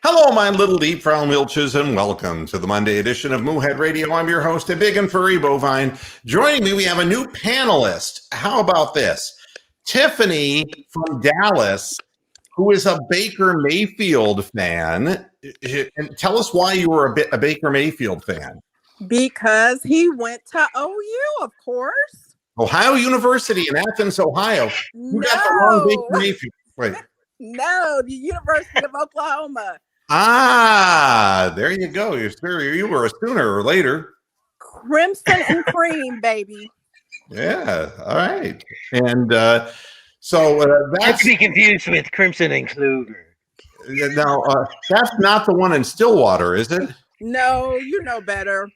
Hello, my little deep brown milches, and welcome to the Monday edition of Moohead Radio. I'm your host, a big and furry bovine. Joining me, we have a new panelist. How about this? Tiffany from Dallas, who is a Baker Mayfield fan. And tell us why you were a Baker Mayfield fan. Because he went to OU, of course. Ohio University in Athens, Ohio. You got the wrong Baker Mayfield. Wait. No, the University of Oklahoma. Ah, there you go. You were a sooner or later. Crimson and cream, baby. Yeah. All right. And so Not that's to be confused with Crimson and Kluger. now that's not the one in Stillwater, is it? No, you know better.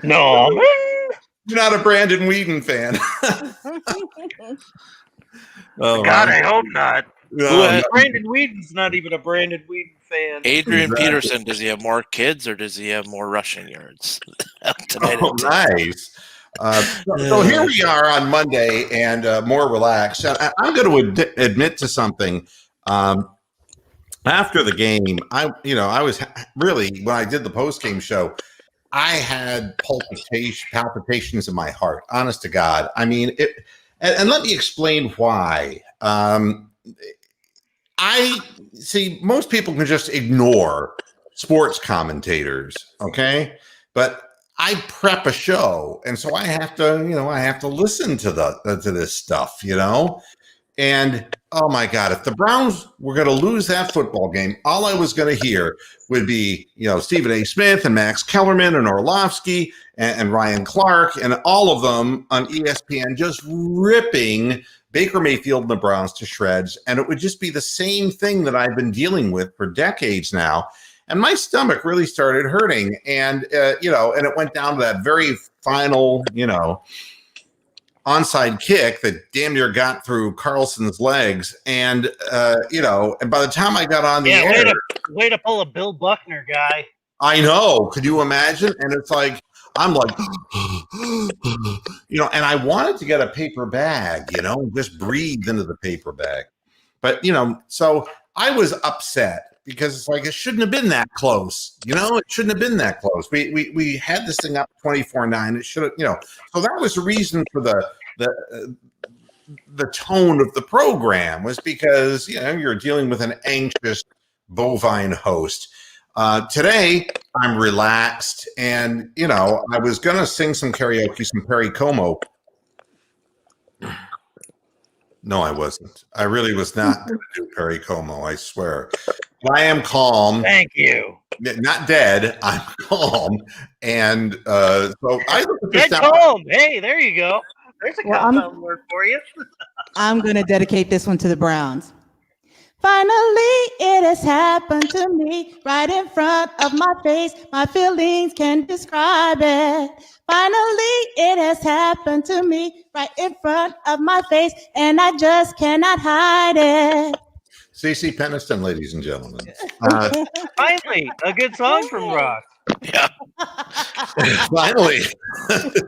No, man. You're not a Brandon Whedon fan. Oh, God, I hope not. no. Brandon Whedon's not even a Brandon Whedon fan. Adrian Exactly. Peterson, does he have more kids or does he have more rushing yards? Oh, nice. So here we are on Monday and more relaxed. I'm going to admit to something. After the game, I was really, when I did the post-game show, I had palpitations in my heart, honest to God. I mean, and let me explain why. I see most people can just ignore sports commentators, okay? But I prep a show, and so I have to listen to this stuff, And oh my God, if the Browns were going to lose that football game, all I was going to hear would be, Stephen A. Smith and Max Kellerman and Orlovsky and Ryan Clark and all of them on ESPN just ripping Baker Mayfield and the Browns to shreds. And it would just be the same thing that I've been dealing with for decades now. And my stomach really started hurting. And, and it went down to that very final, onside kick that damn near got through Carlson's legs. And, and by the time I got on the air. Way to pull a Bill Buckner guy. I know. Could you imagine? And it's like, I'm like, and I wanted to get a paper bag, just breathe into the paper bag. But, so I was upset because it's like, it shouldn't have been that close. It shouldn't have been that close. We had this thing up 24-9. It should have, so that was the reason for the tone of the program was because, you're dealing with an anxious bovine host. Today, I'm relaxed, and, I was going to sing some karaoke, some Perry Como. No, I wasn't. I really was not going to do Perry Como, I swear. But I am calm. Thank you. Not dead. I'm calm. And so I look at this Dead calm. Hey, there you go. There's a compound word for you. I'm going to dedicate this one to the Browns. Finally, it has happened to me right in front of my face. My feelings can't describe it. Finally, it has happened to me right in front of my face, and I just cannot hide it. CeCe Peniston, ladies and gentlemen. Finally, a good song from Rock. Yeah. Finally. That's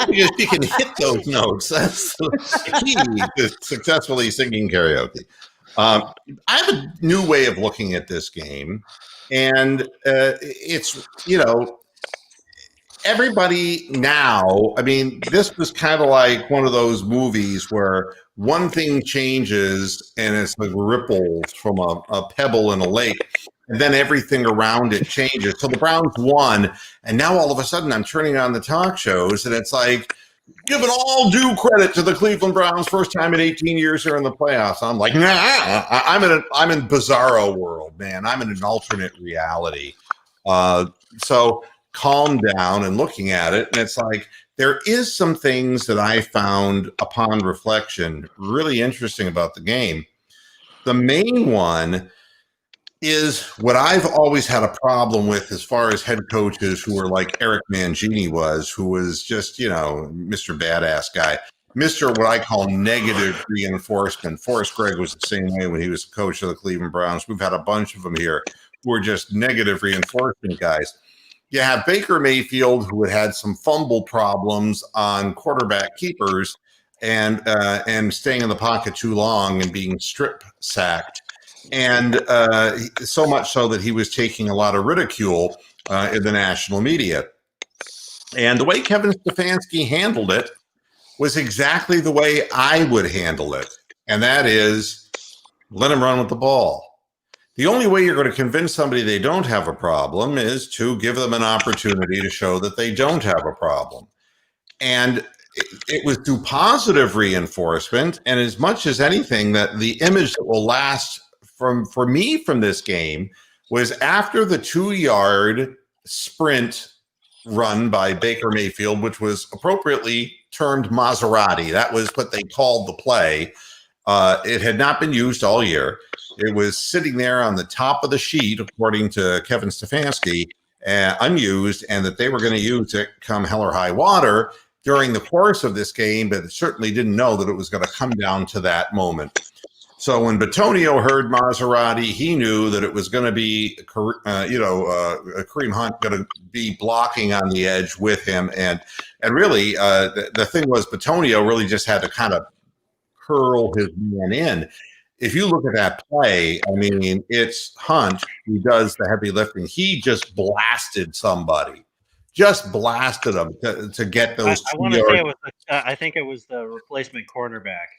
because she can hit those notes. That's the key to successfully singing karaoke. I have a new way of looking at this game, and it's, everybody now, I mean, this was kind of like one of those movies where one thing changes and it's like ripples from a pebble in a lake, and then everything around it changes. So the Browns won, and now all of a sudden I'm turning on the talk shows, and it's like, giving all due credit to the Cleveland Browns, first time in 18 years here in the playoffs. I'm like, nah, I'm in bizarro world, man. I'm in an alternate reality. So calm down and looking at it, and it's like there is some things that I found upon reflection really interesting about the game. The main one is what I've always had a problem with as far as head coaches who are like Eric Mangini was, who was just, Mr. Badass guy, Mr. what I call negative reinforcement. Forrest Gregg was the same way when he was coach of the Cleveland Browns. We've had a bunch of them here who are just negative reinforcement guys. You have Baker Mayfield, who had some fumble problems on quarterback keepers, and staying in the pocket too long and being strip sacked. And so much so that he was taking a lot of ridicule in the national media. And the way Kevin Stefanski handled it was exactly the way I would handle it. And that is, let him run with the ball. The only way you're going to convince somebody they don't have a problem is to give them an opportunity to show that they don't have a problem. And it was through positive reinforcement, and as much as anything, that the image that will last for me from this game was after the 2-yard sprint run by Baker Mayfield, which was appropriately termed Maserati. That was what they called the play. It had not been used all year. It was sitting there on the top of the sheet, according to Kevin Stefanski, unused, and that they were going to use it come hell or high water during the course of this game, but certainly didn't know that it was going to come down to that moment. So when Bitonio heard Maserati, he knew that it was going to be, Kareem Hunt going to be blocking on the edge with him. And really, the thing was, Bitonio really just had to kind of curl his man in. If you look at that play, I mean, it's Hunt who does the heavy lifting. He just blasted somebody. Just blasted them to get those. I want to say it was. I think it was the replacement quarterback.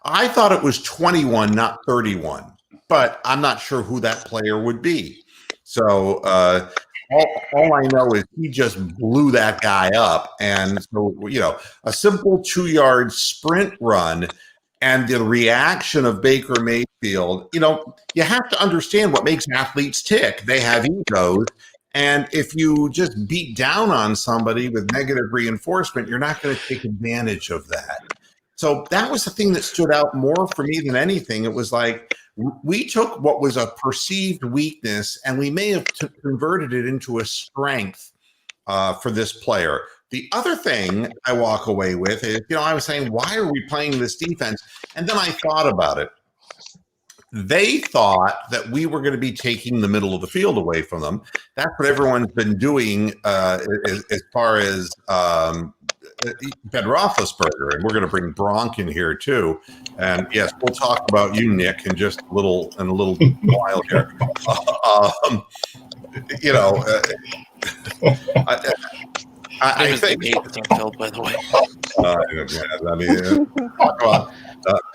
I thought it was 21, not 31, but I'm not sure who that player would be. So all I know is he just blew that guy up, and so a simple 2-yard sprint run. And the reaction of Baker Mayfield, you have to understand what makes athletes tick. They have egos. And if you just beat down on somebody with negative reinforcement, you're not going to take advantage of that. So that was the thing that stood out more for me than anything. It was like we took what was a perceived weakness and we may have converted it into a strength for this player. The other thing I walk away with is, I was saying, why are we playing this defense? And then I thought about it. They thought that we were going to be taking the middle of the field away from them. That's what everyone's been doing as far as Ben Roethlisberger. And we're going to bring Bronk in here too. And yes, we'll talk about you, Nick, in just a little while here. I think by the way. Talk about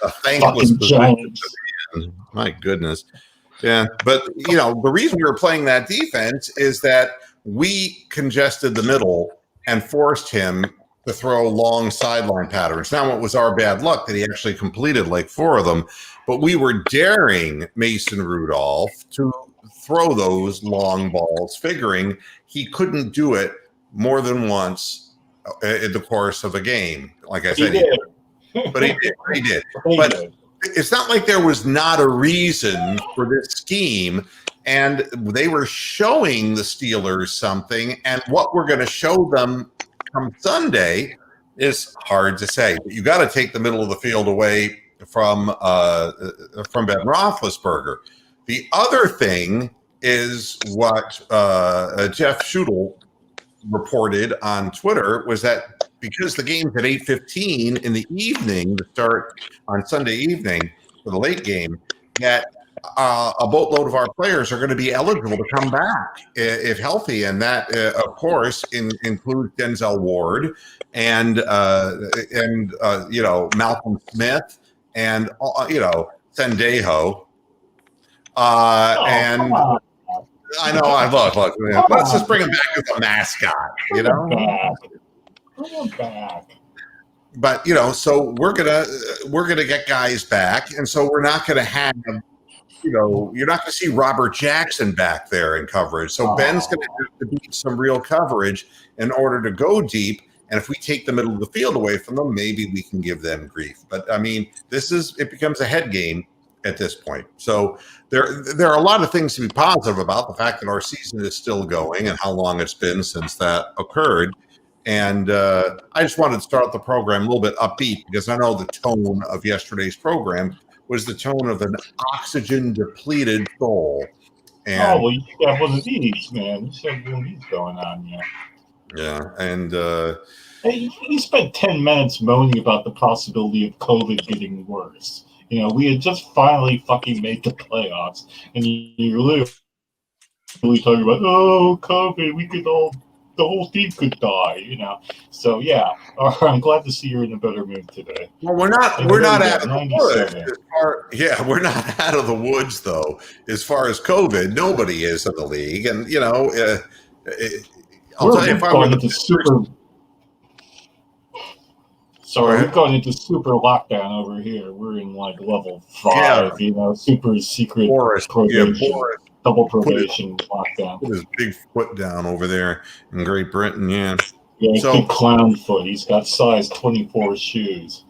a thankless position. My goodness. Yeah. But, the reason we were playing that defense is that we congested the middle and forced him to throw long sideline patterns. Now, it was our bad luck that he actually completed like 4 of them, but we were daring Mason Rudolph to throw those long balls, figuring he couldn't do it more than once in the course of a game. Like I said, he did. But he did. But it's not like there was not a reason for this scheme, and they were showing the Steelers something, and what we're going to show them come Sunday is hard to say. But you got to take the middle of the field away from Ben Roethlisberger. The other thing is what Jeff Schudel reported on Twitter was that because the game's at 8:15 in the evening to start on Sunday evening for the late game, that a boatload of our players are going to be eligible to come back if healthy, and that of course includes Denzel Ward and Malcolm Smith and Sendejo and. I know. Look. Let's just bring him back as a mascot. But so we're gonna get guys back, and so we're not gonna have. You're not gonna see Robert Jackson back there in coverage. So Ben's gonna have to beat some real coverage in order to go deep. And if we take the middle of the field away from them, maybe we can give them grief. But I mean, it becomes a head game at this point. So there are a lot of things to be positive about. The fact that our season is still going and how long it's been since that occurred. And I just wanted to start the program a little bit upbeat because I know the tone of yesterday's program was the tone of an oxygen-depleted soul. And, you got one of these, man. You said one of these going on, yeah. Yeah, and He spent 10 minutes moaning about the possibility of COVID getting worse. You know, we had just finally fucking made the playoffs, and you're literally talking about, oh, COVID, the whole team could die, you know. So yeah, I'm glad to see you're in a better mood today. Well, we're not out of the woods. We're not out of the woods though. As far as COVID, nobody is in the league, and you know, I'll tell you, if I were the we've gone into super lockdown over here. We're in like level 5, you know, super secret probation, double probation lockdown. Put his big foot down over there in Great Britain, yeah. Yeah, so, big clown foot. He's got size 24 shoes.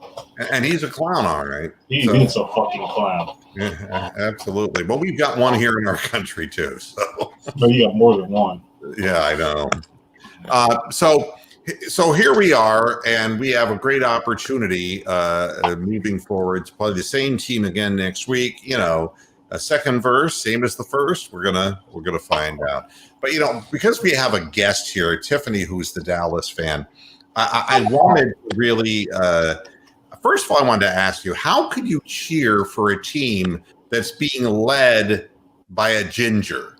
And he's a clown, all right. He is a fucking clown. Yeah, absolutely. Well, we've got one here in our country too. So. But you got more than one. Yeah, I know. So here we are, and we have a great opportunity moving forward to play the same team again next week. You know, a second verse, same as the first. We're gonna find out. But you know, because we have a guest here, Tiffany, who's the Dallas fan, I wanted to really. First of all, I wanted to ask you, how could you cheer for a team that's being led by a ginger?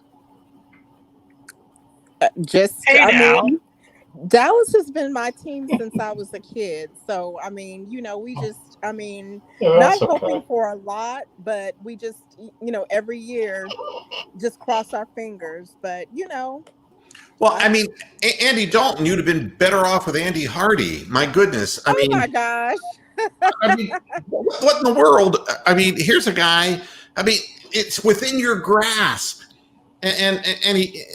Dallas has been my team since I was a kid. So, I mean, you know, not hoping for a lot, but we just, you know, every year just cross our fingers. But, you know. Well, I mean, Andy Dalton, you'd have been better off with Andy Hardy. My goodness. I mean, my gosh. I mean, what in the world? I mean, here's a guy. I mean, it's within your grasp. And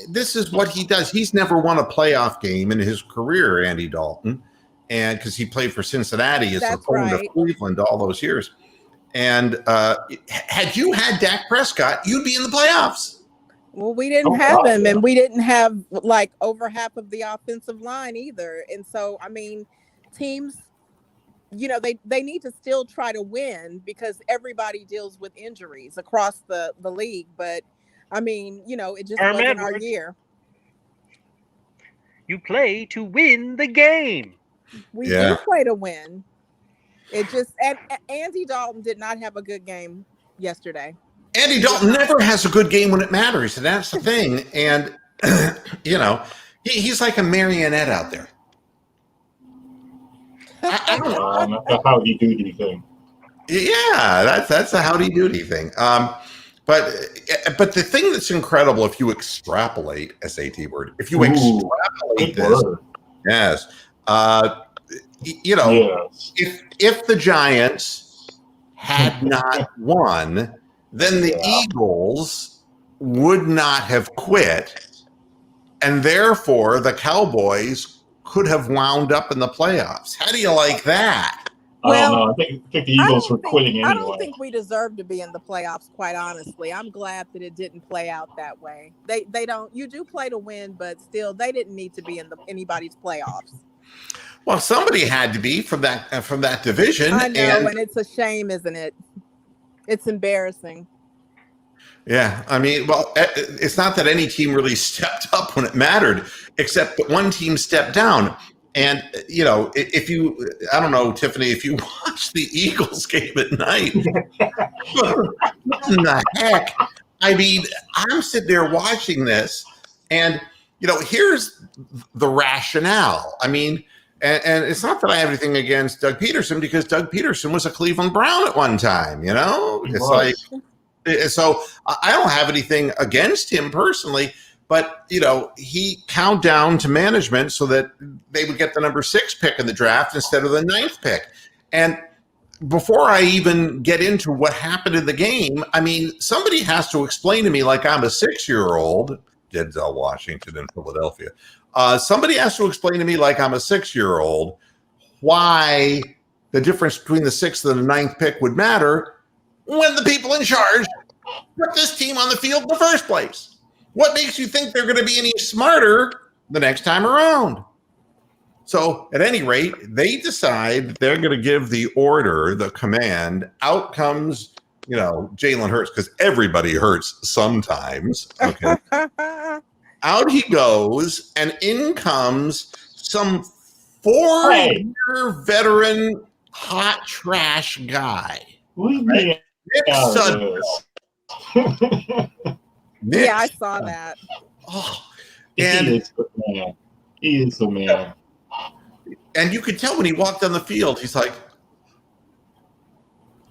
this is what he does. He's never won a playoff game in his career, Andy Dalton, and because he played for Cincinnati as opposed to Cleveland all those years. And had you had Dak Prescott, you'd be in the playoffs. Well, we didn't have him, and we didn't have like over half of the offensive line either. And so, I mean, teams, you know, they need to still try to win because everybody deals with injuries across the league, but. I mean, you know, it just wasn't our year. You play to win the game. We do play to win. It just and Andy Dalton did not have a good game yesterday. Andy Dalton never has a good game when it matters, and that's the thing. And you know, he's like a marionette out there. I don't know. That's a howdy doody thing. Yeah, that's a howdy doody thing. But the thing that's incredible, if you extrapolate, SAT word, if you extrapolate this, yes, you know, if the Giants had not won, then the Eagles would not have quit, and therefore the Cowboys could have wound up in the playoffs. How do you like that? Well, I don't know. I think the Eagles were quitting anyway. I don't think we deserve to be in the playoffs, quite honestly. I'm glad that it didn't play out that way. They don't. You do play to win, but still, they didn't need to be in anybody's playoffs. Well, somebody had to be from that division. I know, and it's a shame, isn't it? It's embarrassing. Yeah, I mean, well, it's not that any team really stepped up when it mattered, except that one team stepped down. And, you know, I don't know, Tiffany, if you watch the Eagles game at night, what in the heck? I mean, I'm sitting there watching this, and, you know, here's the rationale. I mean, and it's not that I have anything against Doug Peterson, because Doug Peterson was a Cleveland Brown at one time, you know? So I don't have anything against him personally. But, you know, he cowed down to management so that they would get the number 6 pick in the draft instead of the 9th pick. And before I even get into what happened in the game, I mean, somebody has to explain to me, like I'm a 6-year-old, Denzel Washington in Philadelphia. Somebody has to explain to me, like I'm a 6-year-old, why the difference between the 6th and the 9th pick would matter when the people in charge put this team on the field in the first place. What makes you think they're going to be any smarter the next time around? So at any rate, they decide they're going to give the order, the command. Out comes, you know, Jalen Hurts, because everybody hurts sometimes. Okay. Out he goes, and in comes some 4-year veteran hot trash guy. Leave me Nick out of Sudfeld. this. Nick Yeah, I saw that. Oh, He and is the man. He is the man. and you could tell when he walked on the field, he's like,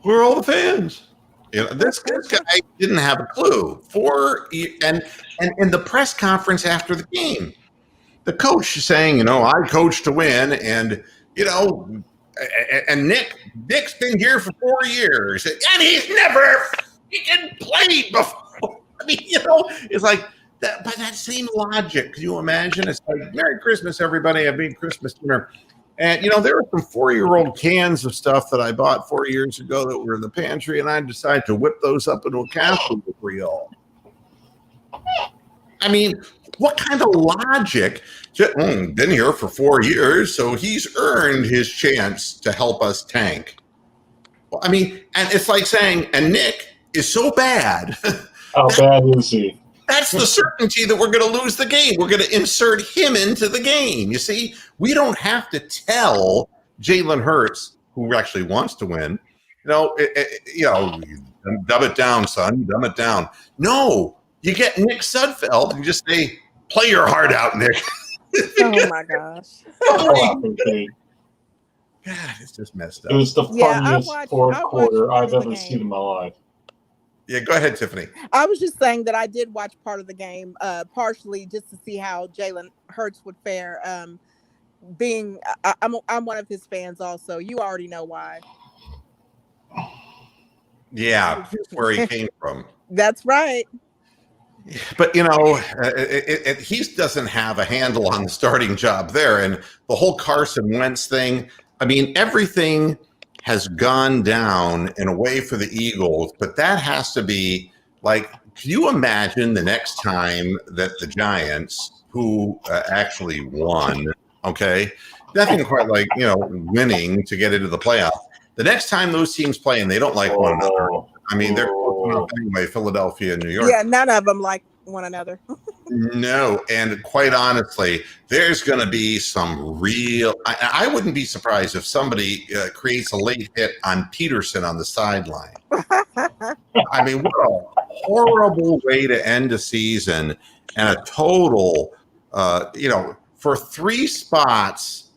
"Where are all the fans?" You know, this guy didn't have a clue. And in the press conference after the game, the coach is saying, I coach to win, and and Nick's been here for 4 years, and he's never freaking played before. I mean, it's like that. By that same logic, can you imagine? It's like, Merry Christmas, everybody! A big Christmas dinner. And, there were some 4-year-old cans of stuff that I bought 4 years ago that were in the pantry, and I decided to whip those up into a casserole for y'all. I mean, what kind of logic? Been here for 4 years, so he's earned his chance to help us tank. Well, I mean, and it's like saying, and Nick is so bad. How bad is he? That's the certainty that we're going to lose the game. We're going to insert him into the game. You see, we don't have to tell Jalen Hurts, who actually wants to win, dumb it down, son, dumb it down. No, you get Nick Sudfeld and just say, play your heart out, Nick. Oh my gosh. God, it's just messed It up. was the funniest fourth quarter I've ever seen in my life. Yeah, go ahead, Tiffany. I was just saying that I did watch part of the game, partially just to see how Jalen Hurts would fare. I'm one of his fans also. You already know why. Yeah, where he came from. That's right. But, he doesn't have a handle on the starting job there. And the whole Carson Wentz thing, I mean, everything has gone down in a way for the Eagles, but that has to be like, can you imagine the next time that the Giants, who actually won, okay, nothing quite like, winning to get into the playoffs. The next time those teams play and they don't like one another, I mean, they're close enough anyway, Philadelphia and New York. Yeah, none of them like one another. No, and quite honestly, there's going to be some real. I wouldn't be surprised if somebody creates a late hit on Peterson on the sideline. I mean, what a horrible way to end a season, and a total, for 3 spots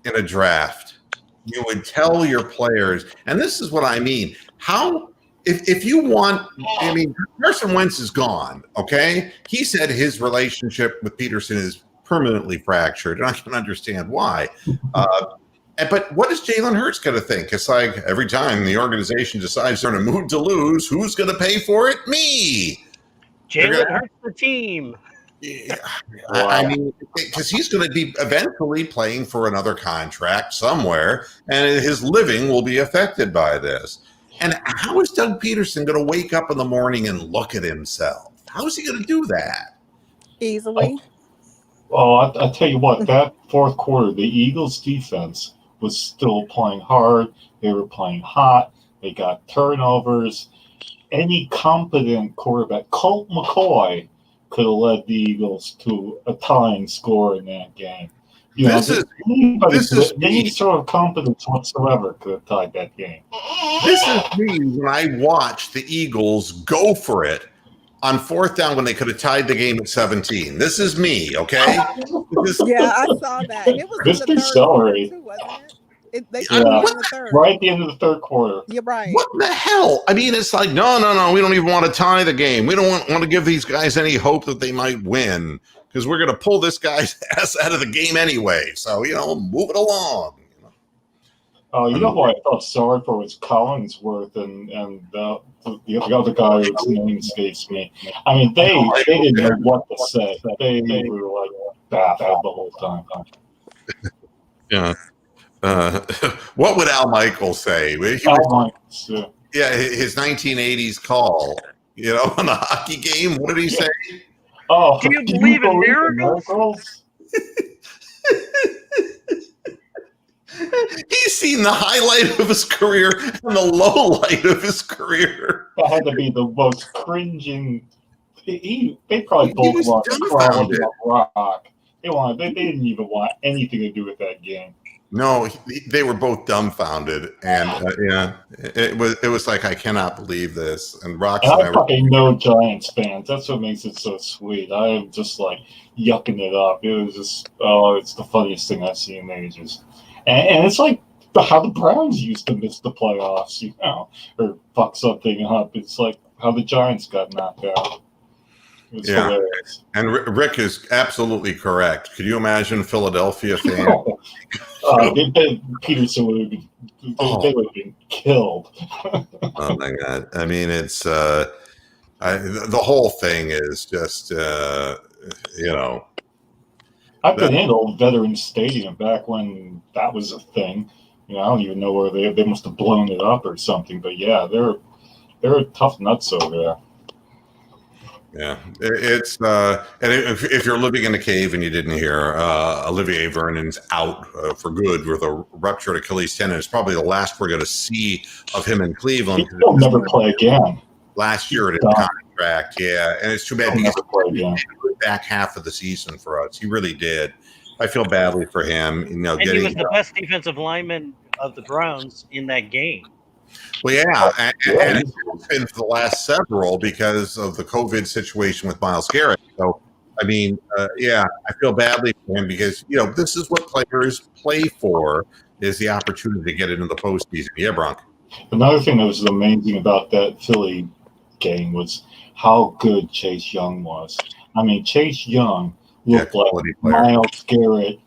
in a draft, you would tell your players, and this is what I mean. How? If you want, I mean, Carson Wentz is gone, okay? He said his relationship with Peterson is permanently fractured, and I can understand why. But what is Jalen Hurts going to think? It's like every time the organization decides they're in a mood to lose, who's going to pay for it? Me. Jalen Hurts the team. Yeah, I mean, because he's going to be eventually playing for another contract somewhere, and his living will be affected by this. And how is Doug Peterson going to wake up in the morning and look at himself? How is he going to do that? Easily. I'll tell you what, that fourth quarter, the Eagles defense was still playing hard. They were playing hot. They got turnovers. Any competent quarterback, Colt McCoy, could have led the Eagles to a tying score in that game. Any sort of competence whatsoever could have tied that game. This is me when I watched the Eagles go for it on 4th down when they could have tied the game at 17. This is me, okay? Yeah, I saw that. It was This in the is third quarter celery. too, wasn't it? They Yeah. in the third. Right at the end of the third quarter. You're right. What the hell? I mean, it's like, no, we don't even want to tie the game. We don't want to give these guys any hope that they might win, because we're going to pull this guy's ass out of the game anyway. So, move it along. You know who I felt sorry for was Collinsworth and the other guy whose name escapes me. I mean, they didn't know what to say. They were like baffled the whole time. Yeah. What would Al Michaels say? His 1980s call, on the hockey game. What did he say? Oh, do you believe in miracles? He's seen the highlight of his career and the low light of his career. That had to be the most cringing. They probably both lost crawling up rock They didn't even want anything to do with that game. No, they were both dumbfounded, and it was like, I cannot believe this. And Rox And and I fucking know Giants fans. That's what makes it so sweet. I am just like yucking it up. It was just, it's the funniest thing I've seen in ages. And it's like how the Browns used to miss the playoffs, or fuck something up. It's like how the Giants got knocked out. It was hilarious. And Rick is absolutely correct. Could you imagine Philadelphia fans? Peterson would have been, they would have been killed. Oh my God! I mean, it's the whole thing is just I've been in Old Veterans Stadium back when that was a thing. I don't even know where they must have blown it up or something. But yeah, they're tough nuts over there. Yeah, it's and if you're living in a cave and you didn't hear, Olivier Vernon's out for good with a ruptured Achilles tendon. It's probably the last we're going to see of him in Cleveland. He'll never play again. Last year at his contract, and it's too bad He'll never play again. The back half of the season for us. He really did. I feel badly for him. And he was the best defensive lineman of the Browns in that game. Well, yeah, and it's been for the last several because of the COVID situation with Myles Garrett. So, I mean, I feel badly for him because, this is what players play for, is the opportunity to get into the postseason. Yeah, Bronk. Another thing that was amazing about that Philly game was how good Chase Young was. I mean, Chase Young looked like Myles Garrett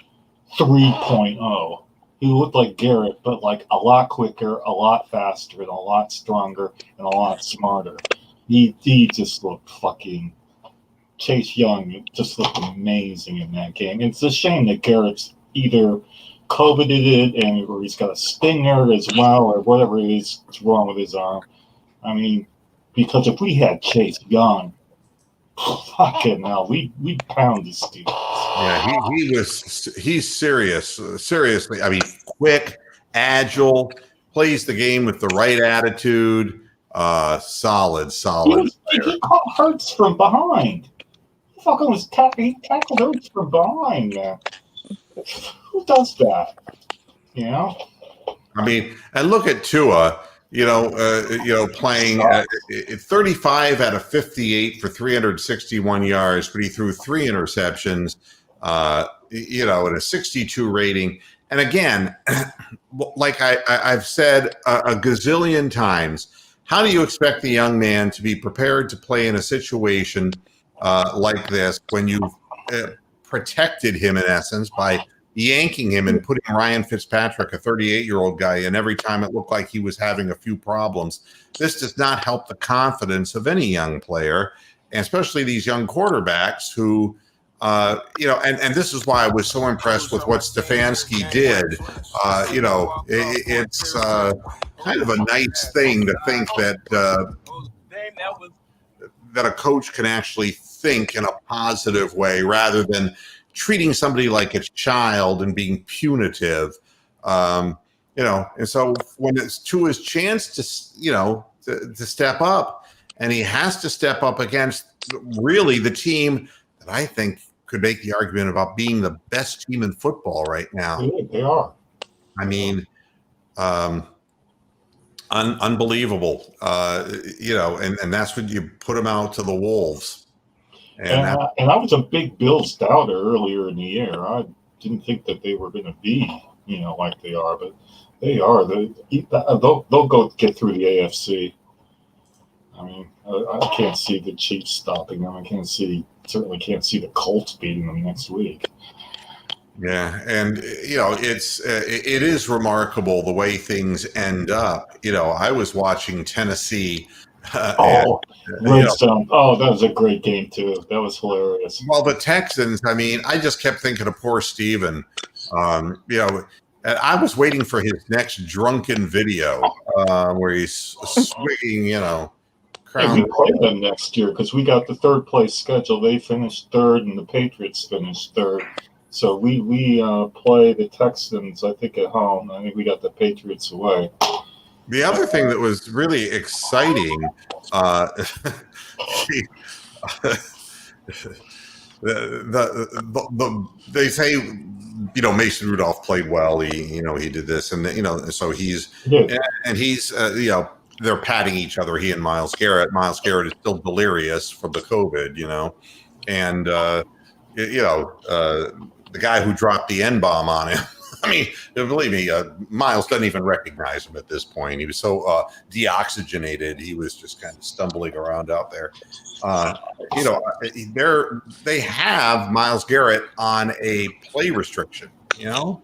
3.0. He looked like Garrett, but like a lot quicker, a lot faster, and a lot stronger, and a lot smarter. He just looked fucking Chase Young just looked amazing in that game. It's a shame that Garrett's either coveted it or he's got a stinger as well, or whatever it is that's wrong with his arm. I mean, because if we had Chase Young, fucking hell, we pound these dudes. Yeah, he's serious. Seriously, I mean, quick, agile, plays the game with the right attitude. Solid. He caught Hurts from behind. He fucking was he tackled Hurts from behind, man. Who does that? I mean, and look at Tua. Playing 35 out of 58 for 361 yards, but he threw 3 interceptions. And a 62 rating. And again, like I've said a gazillion times, how do you expect the young man to be prepared to play in a situation like this when you've protected him, in essence, by yanking him and putting Ryan Fitzpatrick, a 38-year-old guy, in every time it looked like he was having a few problems? This does not help the confidence of any young player, and especially these young quarterbacks who – and this is why I was so impressed with what Stefanski did. It's kind of a nice thing to think that a coach can actually think in a positive way rather than treating somebody like a child and being punitive. And so when it's to his chance to step up, and he has to step up against really the team that I think could make the argument about being the best team in football right now. They are. I mean, unbelievable. And that's when you put them out to the wolves. And I was a big Bills doubter earlier in the year. I didn't think that they were going to be, like they are, but they are. They'll go get through the AFC. I mean, I can't see the Chiefs stopping them. Certainly can't see the Colts beating them next week. Yeah, and it is remarkable the way things end up. I was watching Tennessee. Redstone. That was a great game too. That was hilarious. Well, the Texans. I mean, I just kept thinking of poor Steven. And I was waiting for his next drunken video where he's swinging. And we play them next year because we got the third place schedule. They finished third, and the Patriots finished third. So we play the Texans, I think, at home. I think we got the Patriots away. The other thing that was really exciting, they say, Mason Rudolph played well. He did this, and so he's they're patting each other. He and Myles Garrett. Myles Garrett is still delirious from the COVID, and the guy who dropped the N-bomb on him. I mean, believe me, Miles doesn't even recognize him at this point. He was so deoxygenated. He was just kind of stumbling around out there. They have Myles Garrett on a play restriction. He can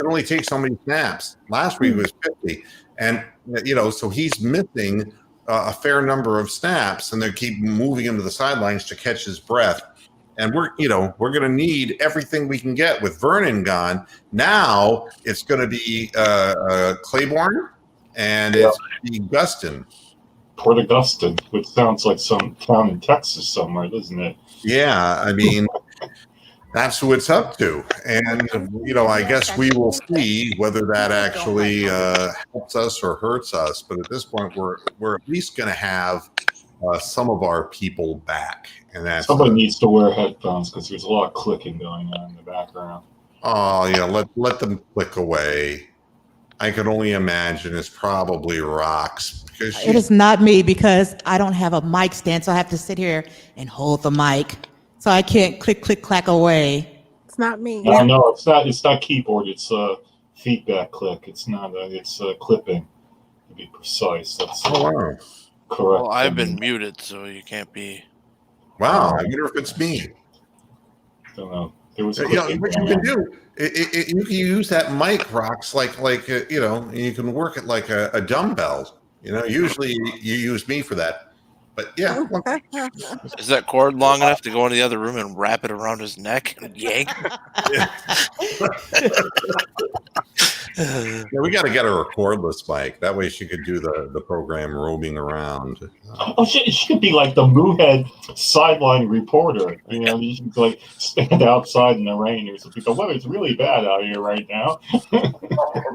only take so many snaps. Last week was 50, and so he's missing a fair number of snaps, and they keep moving him to the sidelines to catch his breath. And we're going to need everything we can get with Vernon gone. Now it's going to be Claiborne and it's going to be Gustin. Port Augustin, which sounds like some town in Texas somewhere, doesn't it? Yeah, I mean, that's who it's up to. And, I guess we will see whether that actually helps us or hurts us. But at this point, we're at least going to have some of our people back. And that's somebody needs to wear headphones because there's a lot of clicking going on in the background. Oh, yeah, let them click away. I could only imagine it's probably Rocks. It is not me because I don't have a mic stand, so I have to sit here and hold the mic. So I can't click, click, clack away. It's not me. No, it's not keyboard. It's a feedback click. It's not. It's clipping. To be precise, that's correct. Well, I've been muted, so you can't be. Wow, I wonder if it's me. I don't know. There was what you can do. You can use that mic, Rocks, like you can work it like a dumbbell. Usually you use me for that. But yeah. Is that cord long enough to go into the other room and wrap it around his neck and yank? Yeah, we got to get her a cordless mic. That way she could do the program roaming around. She could be like the Moohead sideline reporter. You should like stand outside in the rain or something. The weather's really bad out here right now.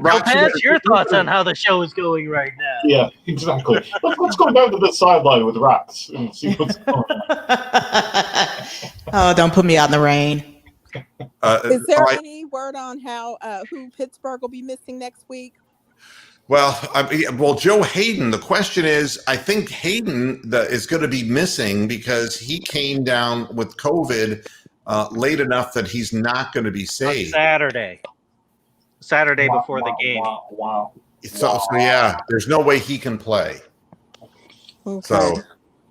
What's your thoughts on how the show is going right now? Yeah, exactly. Let's go down to the sideline with Rocks and see what's going on. Oh, don't put me out in the rain. Is there any word on how who Pittsburgh will be missing next week? Well, Joe Hayden. The question is, I think Hayden is going to be missing because he came down with COVID late enough that he's not going to be saved. Saturday before the game. Wow. So yeah, there's no way he can play. Okay. So,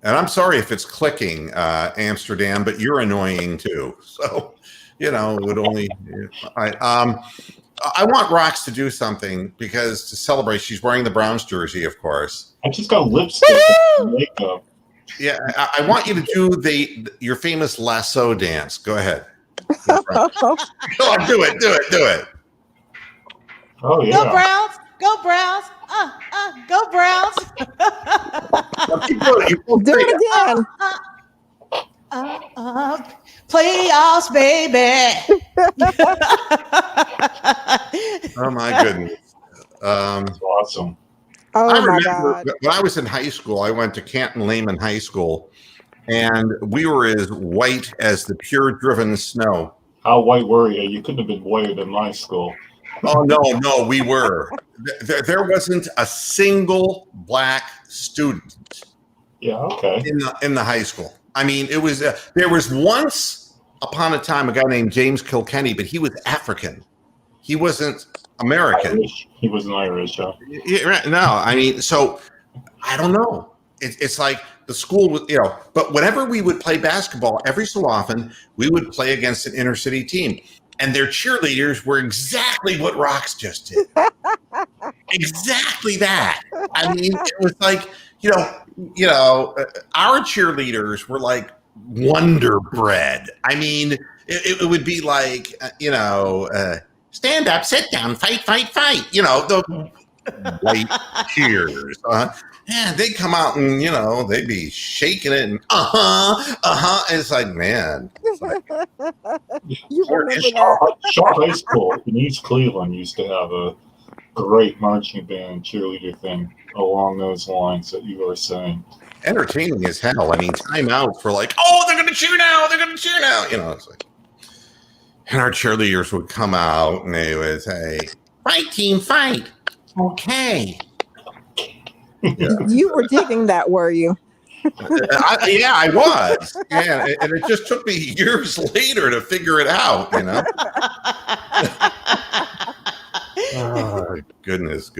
and I'm sorry if it's clicking, Amsterdam, but you're annoying too. So. It would only. I want Rocks to do something because to celebrate, she's wearing the Browns jersey, of course. I just got lipstick and makeup. Yeah, I want you to do your famous lasso dance. Go ahead. Go on, do it. Oh yeah. Go Browns! Go Browns! Go Browns! Do it again. Playoffs, baby. Oh my goodness. That's awesome. Oh I my remember God. when I was in high school, I went to Canton Lehman High School, and we were as white as the pure driven snow. How white were you? You couldn't have been whiter than my school. Oh no, we were. There wasn't a single black student. Yeah, okay. In the high school. I mean, it was there was once upon a time a guy named James Kilkenny, but he was African. He wasn't American. Irish. He wasn't Irish, huh? Yeah, right. No, I mean, so I don't know. It's like the school was, but whenever we would play basketball, every so often we would play against an inner city team, and their cheerleaders were exactly what Rocks just did. Exactly that. I mean, it was like, our cheerleaders were like Wonder Bread. I mean, it would be like, stand up, sit down, fight. The white cheers. Yeah, they'd come out and, they'd be shaking it and And it's like, man. You remember that? Shaw High School in East Cleveland used to have great marching band cheerleader thing along those lines that you were saying. Entertaining as hell. I mean, timeouts were like, oh, they're going to cheer now. They're going to cheer now. You know, it's like, and our cheerleaders would come out and they would say, fight, team, fight. Okay. Yeah. You were digging that, were you? I was. Yeah, and it just took me years later to figure it out, you know? Oh, goodness.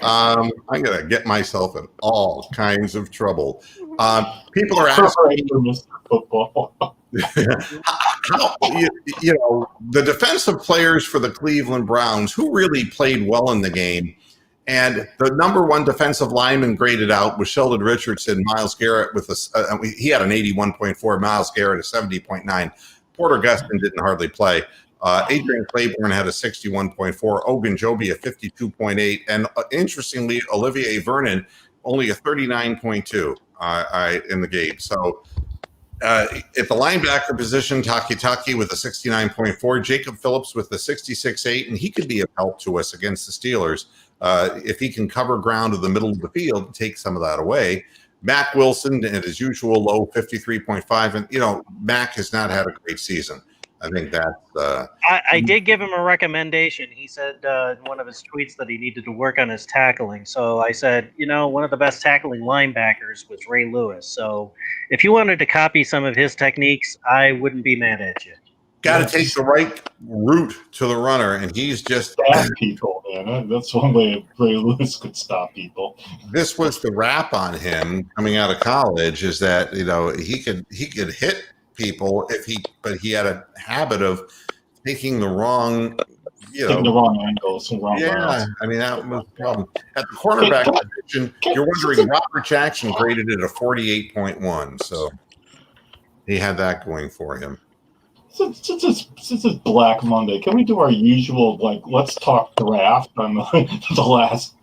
I'm going to get myself in all kinds of trouble. People are asking, Mr. Football. how, you know, the defensive players for the Cleveland Browns, who really played well in the game, and the number one defensive lineman graded out was Sheldon Richardson. Myles Garrett he had an 81.4, Myles Garrett a 70.9. Porter Gustin didn't hardly play. Adrian Claiborne had a 61.4, Ogunjobi a 52.8, and interestingly, Olivier Vernon only a 39.2 in the game. So at the linebacker position, Taki with a 69.4, Jacob Phillips with a 66.8, and he could be of help to us against the Steelers if he can cover ground in the middle of the field and take some of that away. Mac Wilson at his usual low 53.5, and you know Mac has not had a great season. I think that's. I did give him a recommendation. He said in one of his tweets that he needed to work on his tackling. So I said, you know, one of the best tackling linebackers was Ray Lewis. So if you wanted to copy some of his techniques, I wouldn't be mad at you. Got to take the right route to the runner, and he's just stop people, man. That's one way Ray Lewis could stop people. This was the rap on him coming out of college, is that you know he could hit people but he had a habit of taking the wrong, taking the wrong angles and wrong routes. I mean that was the problem at the cornerback position. You're wondering, Robert Jackson graded it a 48.1, so he had that going for him. Since it's Black Monday, can we do our usual, let's talk draft on the last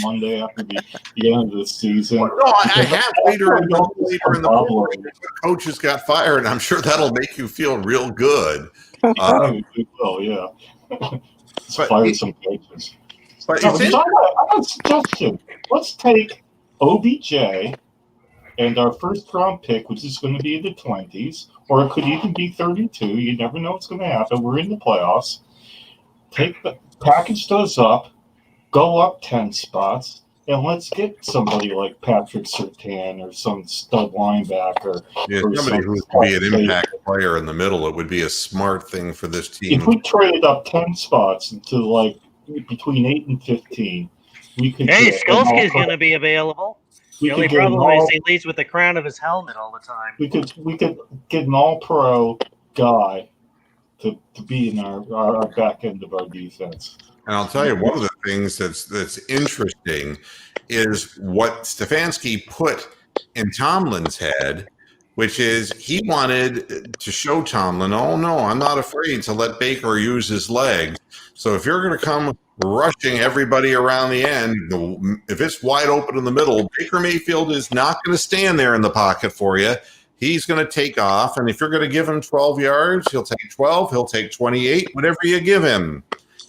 Monday after the end of the season? Well, no, I have later in the morning, coaches got fired, and I'm sure that'll make you feel real good. It will, yeah. Let's fire some coaches. But I got a suggestion. Let's take OBJ and our first round pick, which is going to be in the 20s, or it could even be 32. You never know what's going to happen. We're in the playoffs. Package those up, go up 10 spots, and let's get somebody like Patrick Surtain or some stud linebacker. Yeah, somebody who would be an impact player in the middle. It would be a smart thing for this team. If we traded up 10 spots into between 8 and 15, we could. Hey, Skolsky's going to be available. The only problem is he leads with the crown of his helmet all the time. We could get an all-pro guy to be in our back end of our defense. And I'll tell you, one of the things that's interesting is what Stefanski put in Tomlin's head, which is he wanted to show Tomlin, oh no, I'm not afraid to let Baker use his legs. So if you're going to come rushing everybody around the end, if it's wide open in the middle, Baker Mayfield is not going to stand there in the pocket for you. He's going to take off, and if you're going to give him 12 yards, he'll take 12, he'll take 28, whatever you give him.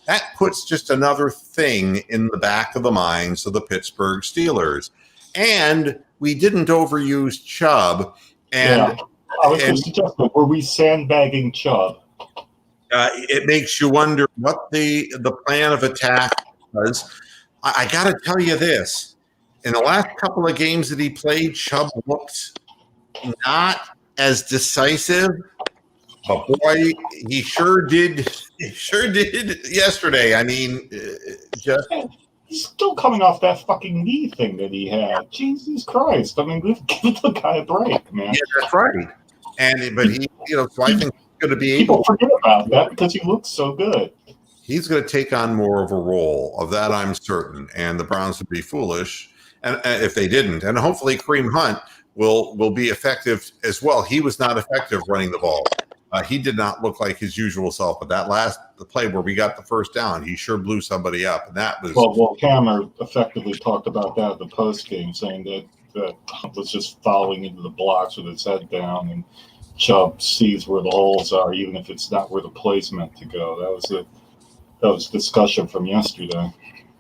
That puts just another thing in the back of the minds of the Pittsburgh Steelers. And we didn't overuse Chubb. And yeah. I was just suggesting, were we sandbagging Chubb? It makes you wonder what the plan of attack was. I got to tell you this. In the last couple of games that he played, Chubb looked not as decisive. But boy, he sure did. He sure did yesterday. I mean, just he's still coming off that fucking knee thing that he had. Jesus Christ! I mean, give the guy a break, man. Yeah, that's right. But he, so I think he's going to be people able. Forget about that because he looks so good. He's going to take on more of a role. Of that, I'm certain. And the Browns would be foolish, and if they didn't. And hopefully, Kareem Hunt will be effective as well. He was not effective running the ball. He did not look like his usual self, but the play where we got the first down, he sure blew somebody up, and that was. Well, Hammer effectively talked about that at the post game, saying that was just following into the blocks with his head down, and Chubb sees where the holes are, even if it's not where the play's meant to go. That was discussion from yesterday.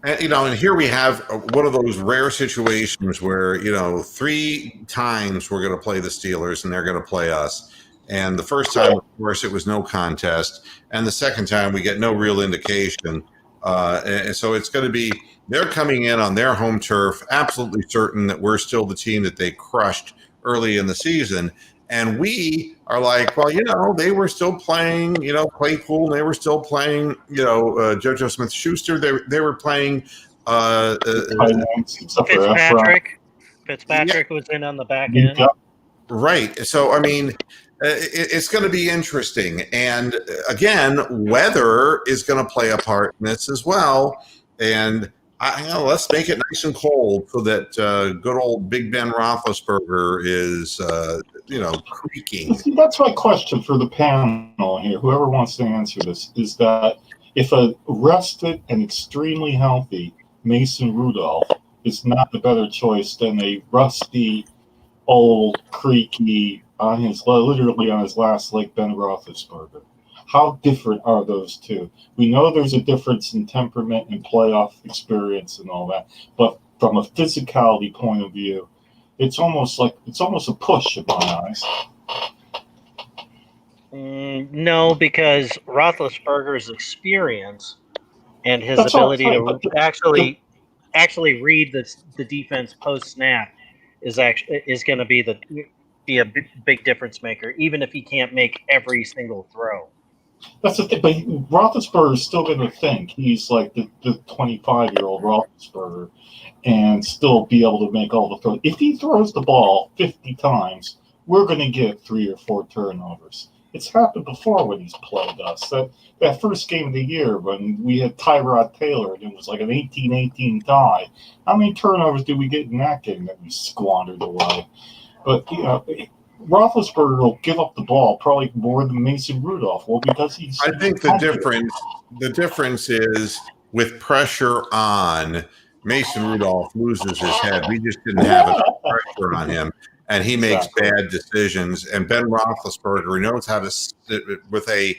And, and here we have one of those rare situations where, 3 times we're going to play the Steelers and they're going to play us. And the first time, of course, it was no contest. And the second time, we get no real indication. And so it's going to be, they're coming in on their home turf, absolutely certain that we're still the team that they crushed early in the season. And we are like, well, they were still playing, Claypool, and they were still playing, JoJo Smith-Schuster. They were playing Fitzpatrick was in on the back end. Right. So, I mean, it's going to be interesting. And again, weather is going to play a part in this as well. And let's make it nice and cold so that good old Big Ben Roethlisberger is, creaking. See, that's my question for the panel here. Whoever wants to answer this is that if a rested and extremely healthy Mason Rudolph is not the better choice than a rusty, old, creaky, literally on his last leg, Ben Roethlisberger. How different are those two? We know there's a difference in temperament and playoff experience and all that, but from a physicality point of view, it's almost a push in my eyes. No, because Roethlisberger's experience and his ability to actually read the defense post snap is going to be a big difference maker, even if he can't make every single throw. That's the thing, but Roethlisberger is still going to think he's like the 25-year-old Roethlisberger and still be able to make all the throws. If he throws the ball 50 times, we're going to get 3 or 4 turnovers. It's happened before when he's played us. That first game of the year when we had Tyrod Taylor and it was like an 18-18 tie. How many turnovers did we get in that game that we squandered away? But, Roethlisberger will give up the ball probably more than Mason Rudolph will because he's. I think the difference is with pressure on, Mason Rudolph loses his head. We just didn't have enough pressure on him, and he makes bad decisions. And Ben Roethlisberger knows how to, with a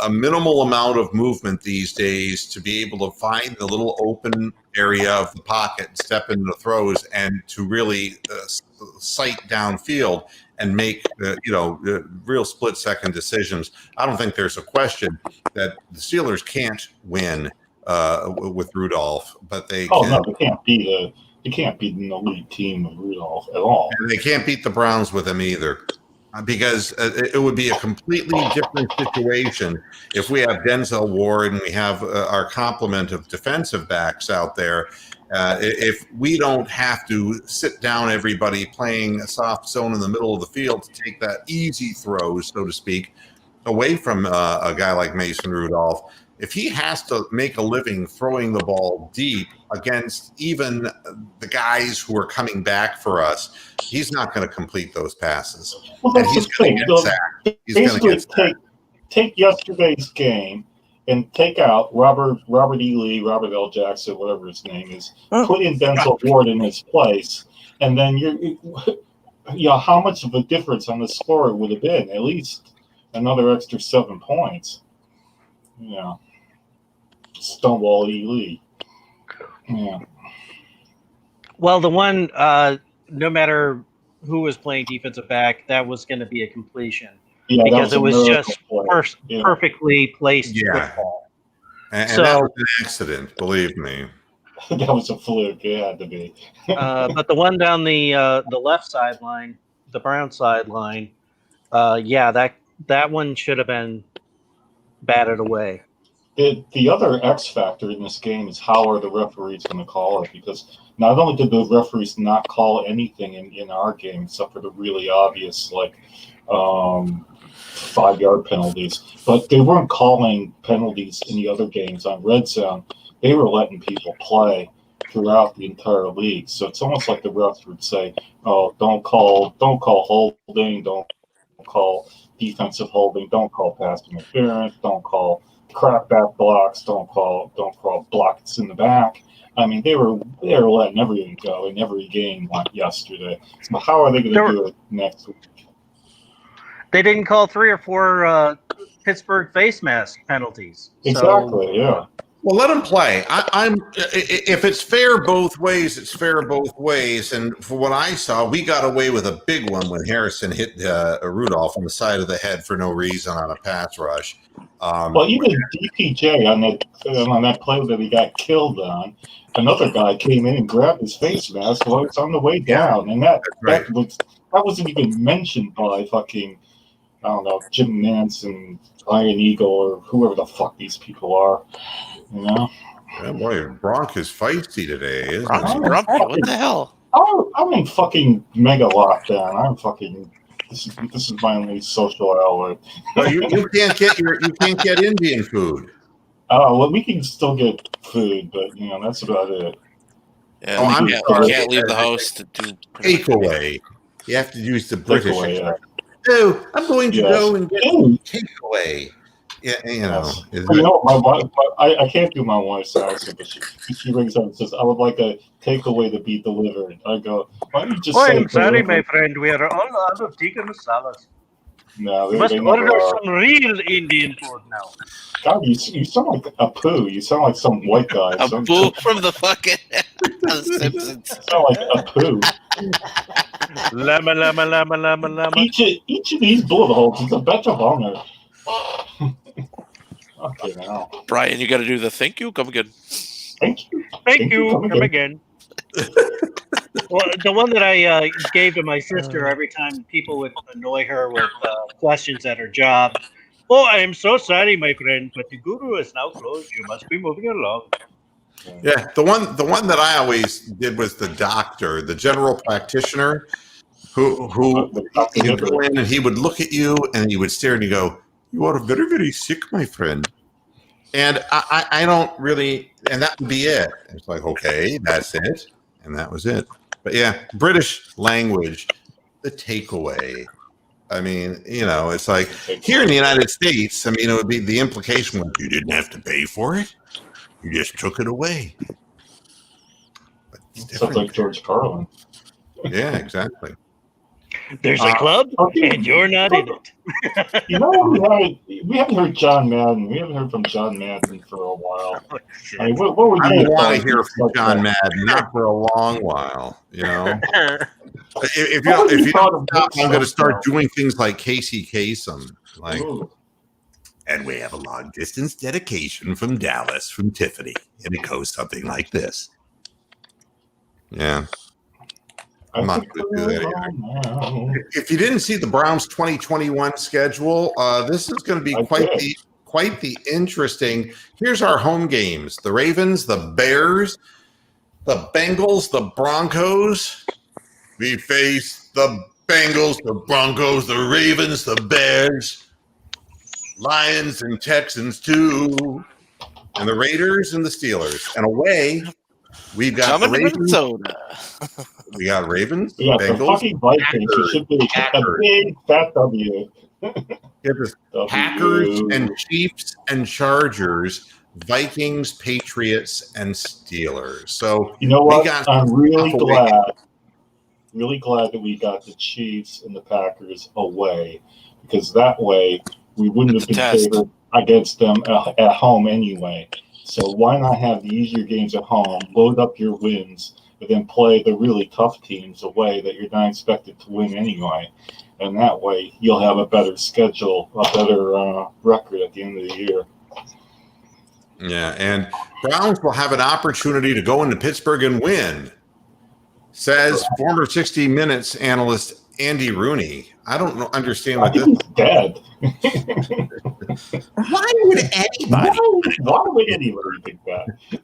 minimal amount of movement these days, to be able to find the little open area of the pocket and step into the throws and to really sight downfield and make real split-second decisions. I don't think there's a question that the Steelers can't win with Rudolph, but they can. No, they can't beat an elite team with Rudolph at all. And they can't beat the Browns with him either. Because it would be a completely different situation if we have Denzel Ward and we have our complement of defensive backs out there. If we don't have to sit down everybody playing a soft zone in the middle of the field to take that easy throws, so to speak, away from a guy like Mason Rudolph, if he has to make a living throwing the ball deep against even the guys who are coming back for us, he's not going to complete those passes. Well, that's he's going to get sacked. He's going to get sacked. Take yesterday's game and take out Robert E. Lee, Robert L. Jackson, whatever his name is, put in Denzel Ward in his place, and then how much of a difference on the score it would have been? At least another extra 7 points. Yeah. Stonewall E. Lee. Yeah. Well, the one, no matter who was playing defensive back, that was going to be a completion because it was just perfectly placed football. And that was an accident, believe me. That was a fluke. It had to be. But the one down the left sideline, the Brown sideline, that one should have been batted away. The other X factor in this game is how are the referees going to call it? Because not only did the referees not call anything in our game except for the really obvious 5-yard penalties, but they weren't calling penalties in the other games on red zone. They were letting people play throughout the entire league. So it's almost like the refs would say, "Oh, don't call holding, don't call defensive holding, don't call pass interference, don't call crap back blocks, don't call blocks in the back." I mean, they were letting everything go in every game like yesterday. So how are they going to do it next week? They didn't call 3 or 4 Pittsburgh face mask penalties. Exactly. Yeah. Well, let them play. If it's fair both ways, it's fair both ways. And for what I saw, we got away with a big one when Harrison hit Rudolph on the side of the head for no reason on a pass rush. Well, even DPJ on that play that he got killed on, another guy came in and grabbed his face mask while it's on the way down, and that wasn't even mentioned by fucking, I don't know, Jim Nance and Iron Eagle or whoever the fuck these people are. You know? Yeah, boy, Bronk is feisty today, isn't Bronx he? grumpy. What the hell? I'm in fucking mega lockdown. I'm fucking. This is my only social outlet. Well, you can't get Indian food. Oh well, we can still get food, but that's about it. Yeah, Oh, I'm you sorry. can't leave the house to do Takeaway. You have to use the British. Takeaway, yeah. Oh, I'm going to go and get Ooh. takeaway. Yeah, Yes. My wife, I can't do my wife's accent, but she rings up and says, "I would like a takeaway to be delivered." I go, "Why don't you just say I'm sorry, delivered?" my friend. We are all out of tikka masalas. No, You must they never order are. some real Indian food now. God, you sound like a poo. You sound like some white guy. A Some- boo from the fucking The Simpsons. You sound like a poo. Lama, lama, lama, lama, lama. Each of these bullet holes is a batch of honor. Okay, now. Brian, you got to do the thank you. Come again. Thank you. Thank you. Come again. Well, the one that I gave to my sister every time people would annoy her with questions at her job. Oh, I am so sorry, my friend, but the guru is now closed. You must be moving along. Yeah, the one that I always did was the doctor, the general practitioner, who he'd go in and he would look at you and he would stare and you go, "You are very, very sick, my friend." And I don't really, and that would be it. It's like, okay, that's it, and that was it. But yeah, British language, the takeaway. I mean, it's like here in the United States. I mean, it would be the implication was you didn't have to pay for it. You just took it away. But it's Sounds like George Carlin. Yeah, exactly. There's a club, and you're not in it. We haven't heard John Madden. We haven't heard from John Madden for a while. Oh, shit. I mean, what would I you don't want to advise hear us from like John that? Madden, not for a long while. If What would you you thought don't of stop, this I'm going to stuff, start doing things like Casey Kasem, like. Ooh. And we have a long distance dedication from Dallas from Tiffany, and it goes something like this. Yeah. I'm not going to do that either. If you didn't see the Browns 2021 schedule, this is going to be quite the interesting. Here's our home games: the Ravens, the Bears, the Bengals, the Broncos. We face the Bengals, the Broncos, the Ravens, the Bears, Lions and Texans too, and the Raiders and the Steelers. And away, we've got the Coming to Ravens. Minnesota. We got Ravens, Yeah, the Bengals, fucking Vikings. It should be a Packers. big fat W. Get this, Packers and Chiefs and Chargers, Vikings, Patriots, and Steelers. So You know we what? got I'm really stuff away. glad that we got the Chiefs and the Packers away, because that way we wouldn't It's have a been test. favored against them at home anyway. So why not have the easier games at home, load up your wins, and then play the really tough teams away that you're not expected to win anyway. And that way you'll have a better schedule, a better record at the end of the year. Yeah, and Browns will have an opportunity to go into Pittsburgh and win, says former 60 Minutes analyst Andy Rooney. I don't understand I what this. think he's dead. Why would anybody? Why would anybody think that? I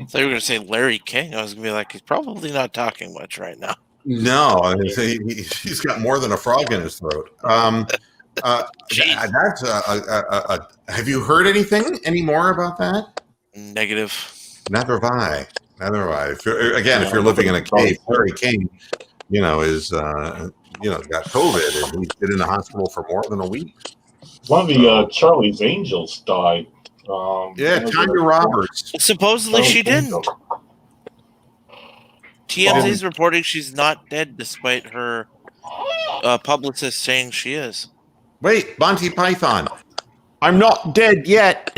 thought you were going to say Larry King. I was going to be like, he's probably not talking much right now. No, I mean, he's got more than a frog in his throat. That's have you heard any more about that? Negative. Neither have I. If you're living in a cave, Larry King, is got COVID and he's been in the hospital for more than a week. One of the Charlie's Angels died. Tanya Roberts. Supposedly she Charlie's didn't. Angels. TMZ's reporting she's not dead despite her publicist saying she is. Wait, Monty Python. I'm not dead yet.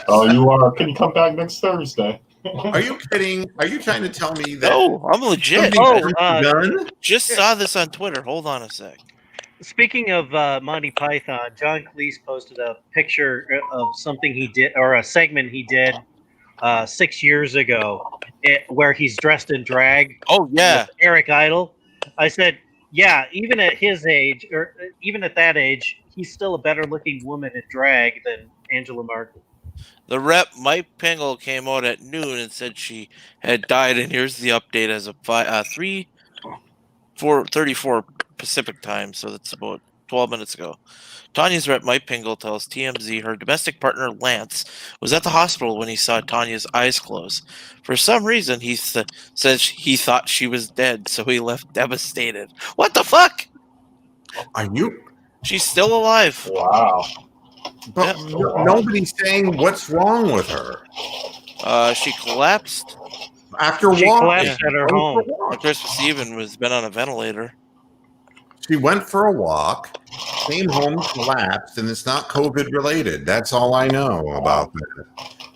Oh, you are. Can you come back next Thursday? Are you kidding? Are you trying to tell me that No, I'm legit. something's Oh, done? Just saw this on Twitter. Hold on a sec. Speaking of Monty Python, John Cleese posted a picture of something he did, or a segment he did 6 years ago, where he's dressed in drag. Oh yeah, With Eric Idle. I said, yeah, even at his age, or even at that age, he's still a better looking woman in drag than Angela Martin. the rep Mike Pingle came out at noon and said she had died. And here's the update as of 4:34 Pacific time. So that's about 12 minutes ago. Tanya's rep Mike Pingle tells TMZ her domestic partner Lance was at the hospital when he saw Tanya's eyes close. For some reason, he says he thought she was dead, so he left devastated. What the fuck? Are you? She's still alive. Wow. But nobody's saying what's wrong with her. She collapsed After She walking, collapsed at her home. on Christmas Eve and was been on a ventilator. She went for a walk, came home, collapsed, and it's not COVID related. That's all I know about that.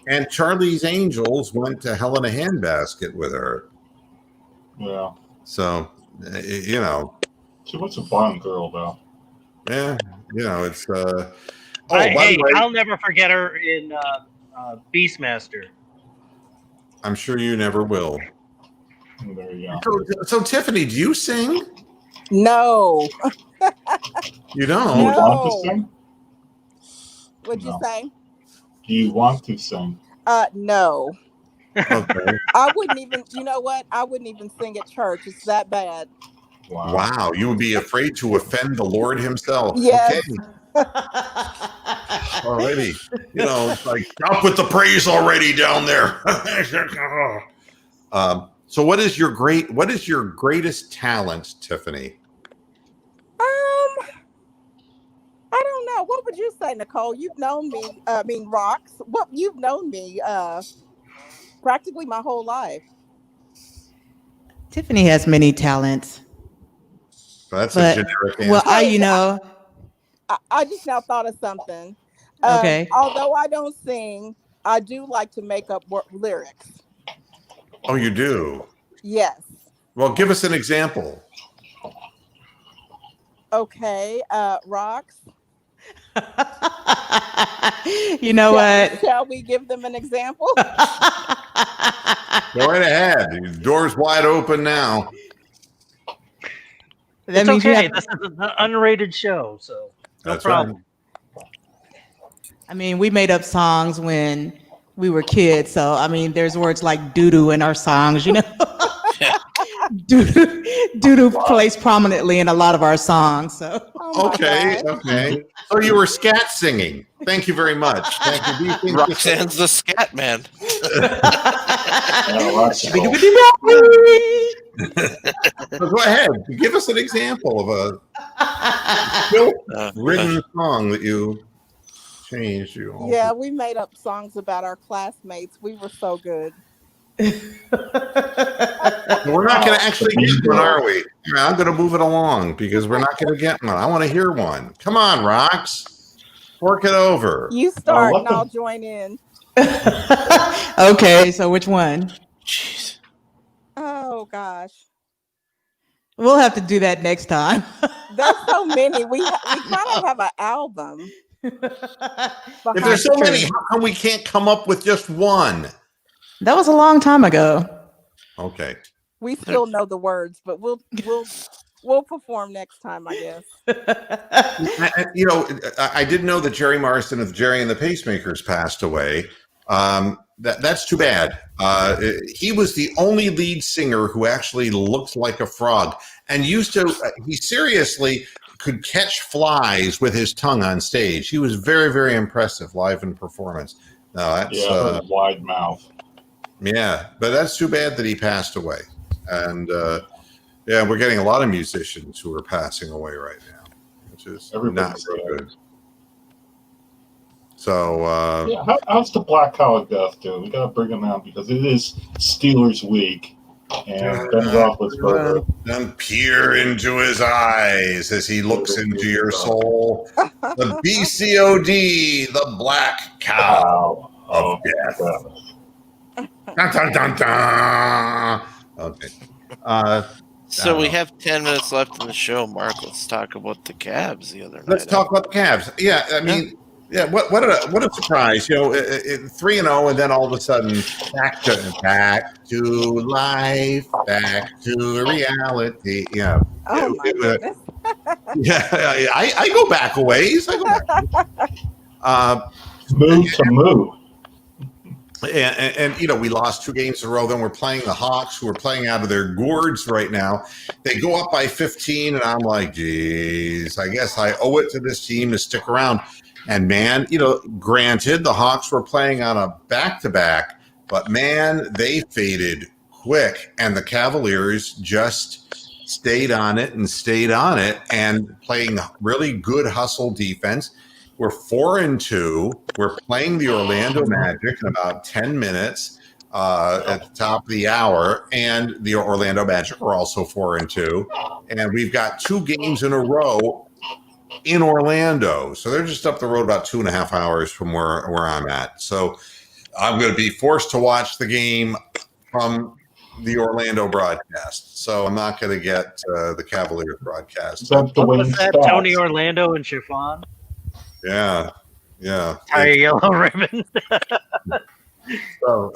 And Charlie's Angels went to Hell in a Handbasket with her. Yeah. So, you know, She was a fun girl, though. yeah, you know, it's. Oh, Hey, by the way, I'll never forget her in Beastmaster. I'm sure you never will. There you go. So Tiffany, do you sing? No. You Do don't? you No. want to sing? What'd you No. say? Do you want to sing? No. Okay. I wouldn't even, you know what? I wouldn't even sing at church. It's that bad. Wow. Wow, you would be afraid to offend the Lord Himself. Yes. Okay. Already, you know, like stop with the praise already down there. So, what is your greatest talent, Tiffany? I don't know. What would you say, Nicole? You've known me. Rocks. What you've known me practically my whole life. Tiffany has many talents. That's But- a generic answer. Well, you know, I just now thought of something. Okay. Although I don't sing, I do like to make up lyrics. Oh, you do? Yes. Well, give us an example. Okay. Rocks. you know what? Shall we give them an example? Go right ahead. The door's wide open now. That It's means you okay. have- This is an unrated show, so no That's problem. I mean, we made up songs when we were kids. So, I mean, there's words like doo-doo in our songs, you know? Doo-doo plays prominently in a lot of our songs. So, Oh my Okay, God. okay. So you were scat singing. Thank you very much. Thank you. Do you think Roxanne's the scat man. Yeah, that's cool. So go ahead. Give us an example of a written song that you changed. Yeah, we made up songs about our classmates. We were so good. We're not going to actually get one, are we? I'm going to move it along because we're not going to get one. I want to hear one. Come on, Rox. Work it over. You start what and the- I'll join in. okay, so which one? Jeez. Oh gosh. We'll have to do that next time. There's so many. We kind of have an album. If there's so many, how come we can't come up with just one? That was a long time ago. Okay. We still know the words, but we'll perform next time, I guess. You know, I did know that Jerry Marsden of Jerry and the Pacemakers passed away. That's too bad. He was the only lead singer who actually looked like a frog and used to. He seriously could catch flies with his tongue on stage. He was very, very impressive live in performance. No, that's Yeah, wide mouth. yeah, but that's too bad that he passed away. And yeah, we're getting a lot of musicians who are passing away right now, which is not Everybody's very dead. good. So Yeah, how's the Black Collar Death doing? We gotta bring him out because it is Steelers week. And Ben Roethlisberger. And peer into his eyes as he looks into your soul. The BCOD, the black cow of death. Dun, dun, dun, dun. Okay. So we have 10 minutes left in the show, Mark. Let's talk about the Cavs the other night. Let's talk about the Cavs. Yeah, I mean, what a surprise. 3-0, and then all of a sudden back to life, back to reality. Yeah. Oh my goodness. Yeah, I go back a ways. Move to move. And we lost 2 games in a row. Then we're playing the Hawks, who are playing out of their gourds right now. They go up by 15, and I'm like, geez, I guess I owe it to this team to stick around. And man, granted, the Hawks were playing on a back-to-back, but man, they faded quick, and the Cavaliers just stayed on it and playing really good hustle defense. We're 4-2. We're playing the Orlando Magic in about 10 minutes at the top of the hour, and the Orlando Magic are also 4-2. And we've got 2 games in a row in Orlando. So they're just up the road about 2.5 hours from where I'm at. So I'm going to be forced to watch the game from the Orlando broadcast. So I'm not going to get the Cavaliers broadcast. That's the What winning was that? stats. Tony Orlando and Chiffon? Yeah. Tie a yellow ribbon. So,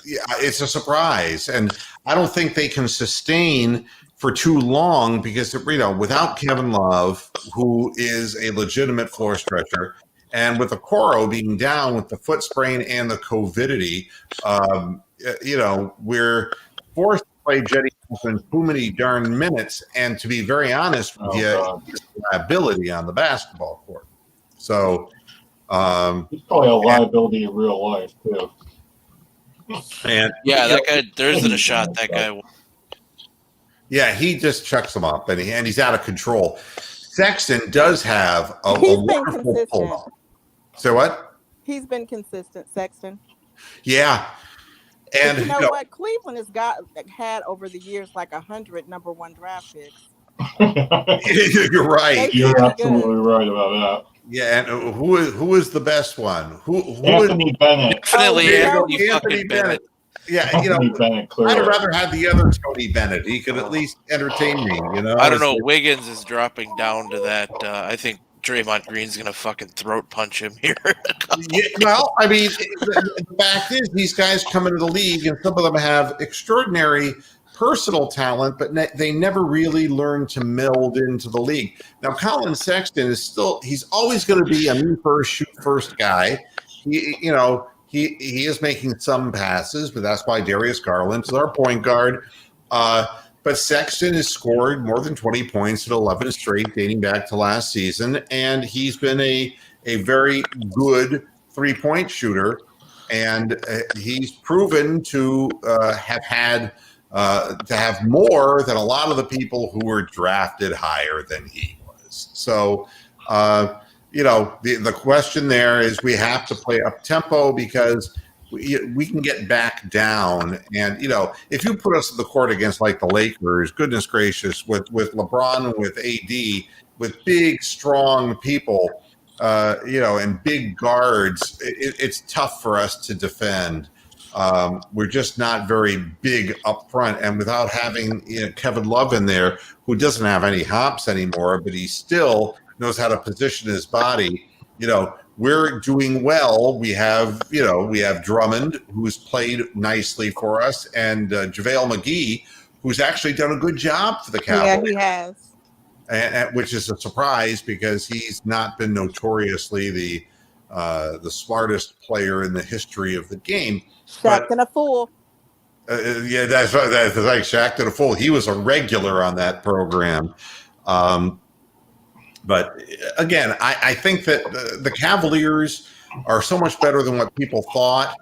it's a surprise. And I don't think they can sustain for too long because, without Kevin Love, who is a legitimate floor stretcher, and with Okoro being down with the foot sprain and the COVIDity, we're forced to play Jetty in too many darn minutes. And to be very honest with you, his liability on the basketball court. So he's probably a liability in real life too. And that guy, there isn't a shot. That guy. yeah, he just chucks them up, and he's out of control. Sexton does have a He's been wonderful consistent. pull-up. So what? He's been consistent, Sexton. Yeah, and But you know what? Cleveland has had over the years like 100 number 1 draft picks. you're right. You're absolutely right about Yeah, and who is the best one? Who that. Anthony Bennett. Definitely Oh, Anthony Anthony fucking Bennett. Yeah, Anthony Bennett, clearly. I'd rather have the other Tony Bennett. He could at least entertain me. I don't know. Wiggins is dropping down to that. I think Draymond Green's gonna fucking throat punch him here. Yeah, well, I mean, the fact is, these guys come into the league, and some of them have extraordinary personal talent, but they never really learn to meld into the league. Now, Colin Sexton he's always going to be a me first, shoot first guy. He is making some passes, but that's why Darius Garland is our point guard. But Sexton has scored more than 20 points in 11 straight, dating back to last season, and he's been a very good 3-point shooter, and he's proven to have more than a lot of the people who were drafted higher than he was. So, the question there is we have to play up tempo because we can get back down. And, if you put us in the court against like the Lakers, goodness gracious, with LeBron and with AD, with big, strong people, and big guards, it's tough for us to defend. We're just not very big up front. And without having Kevin Love in there, who doesn't have any hops anymore, but he still knows how to position his body, we're doing well. We have Drummond, who's played nicely for us, and JaVale McGee, who's actually done a good job for the Cowboys. Yeah, he has. And which is a surprise because he's not been notoriously the smartest player in the history of the game. Shaq and a fool. Yeah, that's right. That's like Shaq and a fool. He was a regular on that program. But again, I think that the Cavaliers are so much better than what people thought,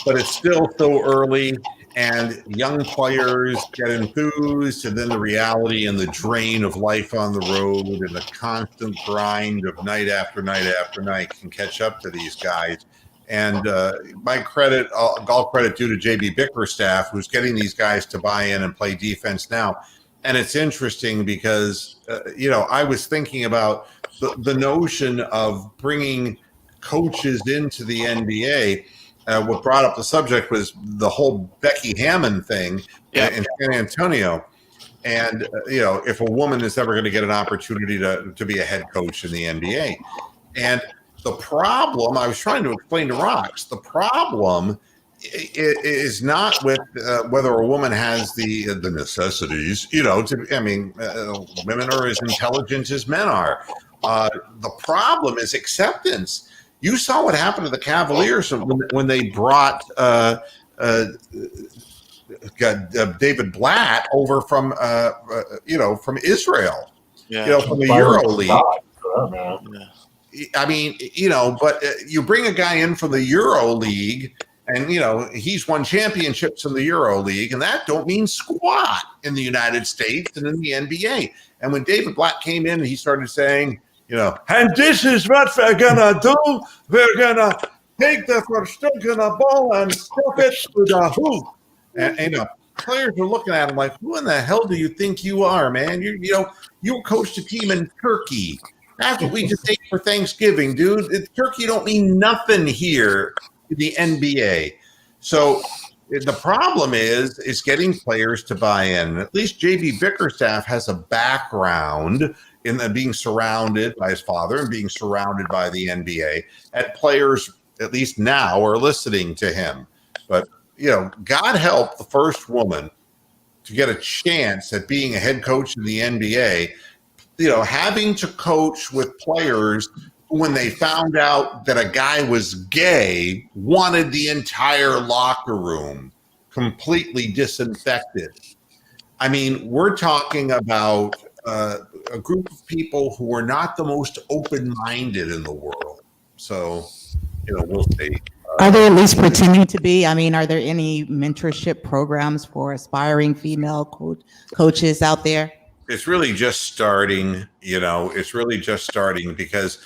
but it's still so early, and young players get enthused, and then the reality and the drain of life on the road and the constant grind of night after night after night can catch up to these guys. And my credit, all credit due to JB Bickerstaff, who's getting these guys to buy in and play defense now. And it's interesting because, I was thinking about the notion of bringing coaches into the NBA. What brought up the subject was the whole Becky Hammond thing in San Antonio. And, if a woman is ever going to get an opportunity to be a head coach in the NBA. And the problem, I was trying to explain to Rox, the problem is not with whether a woman has the necessities, women are as intelligent as men are. The problem is acceptance. You saw what happened to the Cavaliers when they brought David Blatt over from Israel, from the Euro League. I mean, but you bring a guy in from the Euro League and, he's won championships in the Euro League, and that don't mean squat in the United States and in the NBA. And when David Blatt came in, he started saying, and this is what we're going to do. We're going to take the first ball and step it to the hoop. And players are looking at him like, who in the hell do you think you are, man? You coached a team in Turkey. That's what we just ate for Thanksgiving, dude. Turkey don't mean nothing here in the NBA. So the problem is getting players to buy in. At least JB Bickerstaff has a background in being surrounded by his father and being surrounded by the NBA. And players, at least now, are listening to him. But, God help the first woman to get a chance at being a head coach in the NBA. Having to coach with players who, when they found out that a guy was gay, wanted the entire locker room completely disinfected. I mean, we're talking about a group of people who are not the most open-minded in the world. So, we'll see. Are they at least pretending to be? I mean, are there any mentorship programs for aspiring female coaches out there? It's really just starting, it's really just starting because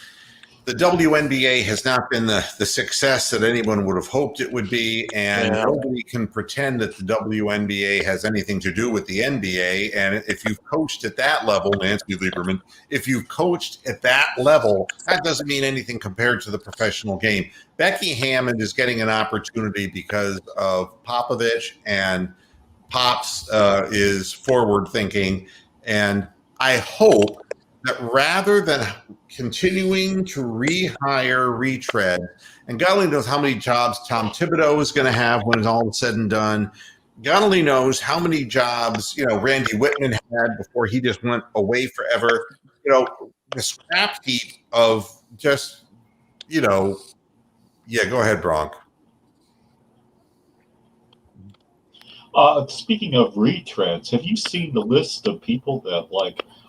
the WNBA has not been the success that anyone would have hoped it would be. And nobody can pretend that the WNBA has anything to do with the NBA. And if you've coached at that level, Nancy Lieberman, if you've coached at that level, that doesn't mean anything compared to the professional game. Becky Hammond is getting an opportunity because of Popovich, and Pops is forward thinking. And I hope that rather than continuing to retread, and God only knows how many jobs Tom Thibodeau is going to have when it's all said and done. God only knows how many jobs, Randy Whitman had before he just went away forever. The scrap heap of just, go ahead, Bronk. Speaking of retreads, have you seen the list of people that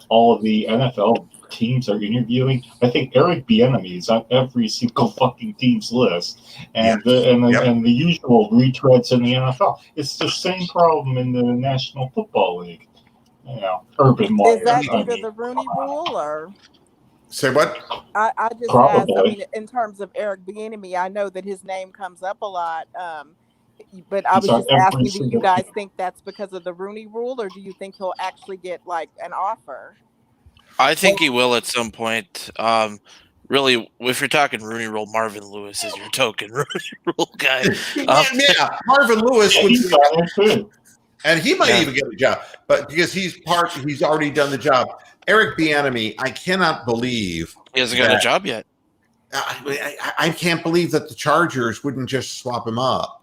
all of the NFL teams are interviewing? I think Eric Bieniemy is on every single fucking team's list, and the usual retreads in the NFL. It's the same problem in the National Football League. Urban Meyer. Is that due to the Rooney Rule, or? Say what? I just asked. I mean, in terms of Eric Bieniemy, I know that his name comes up a lot. But I was just asking, do you guys think that's because of the Rooney Rule, or do you think he'll actually get an offer? I think he will at some point. Really, if you're talking Rooney Rule, Marvin Lewis is your token Rooney Rule guy. Marvin Lewis would, and he might Yeah. even get a job, but because he's already done the job. Eric Bieniemy, I cannot believe He hasn't got a job yet. I can't believe that the Chargers wouldn't just swap him up.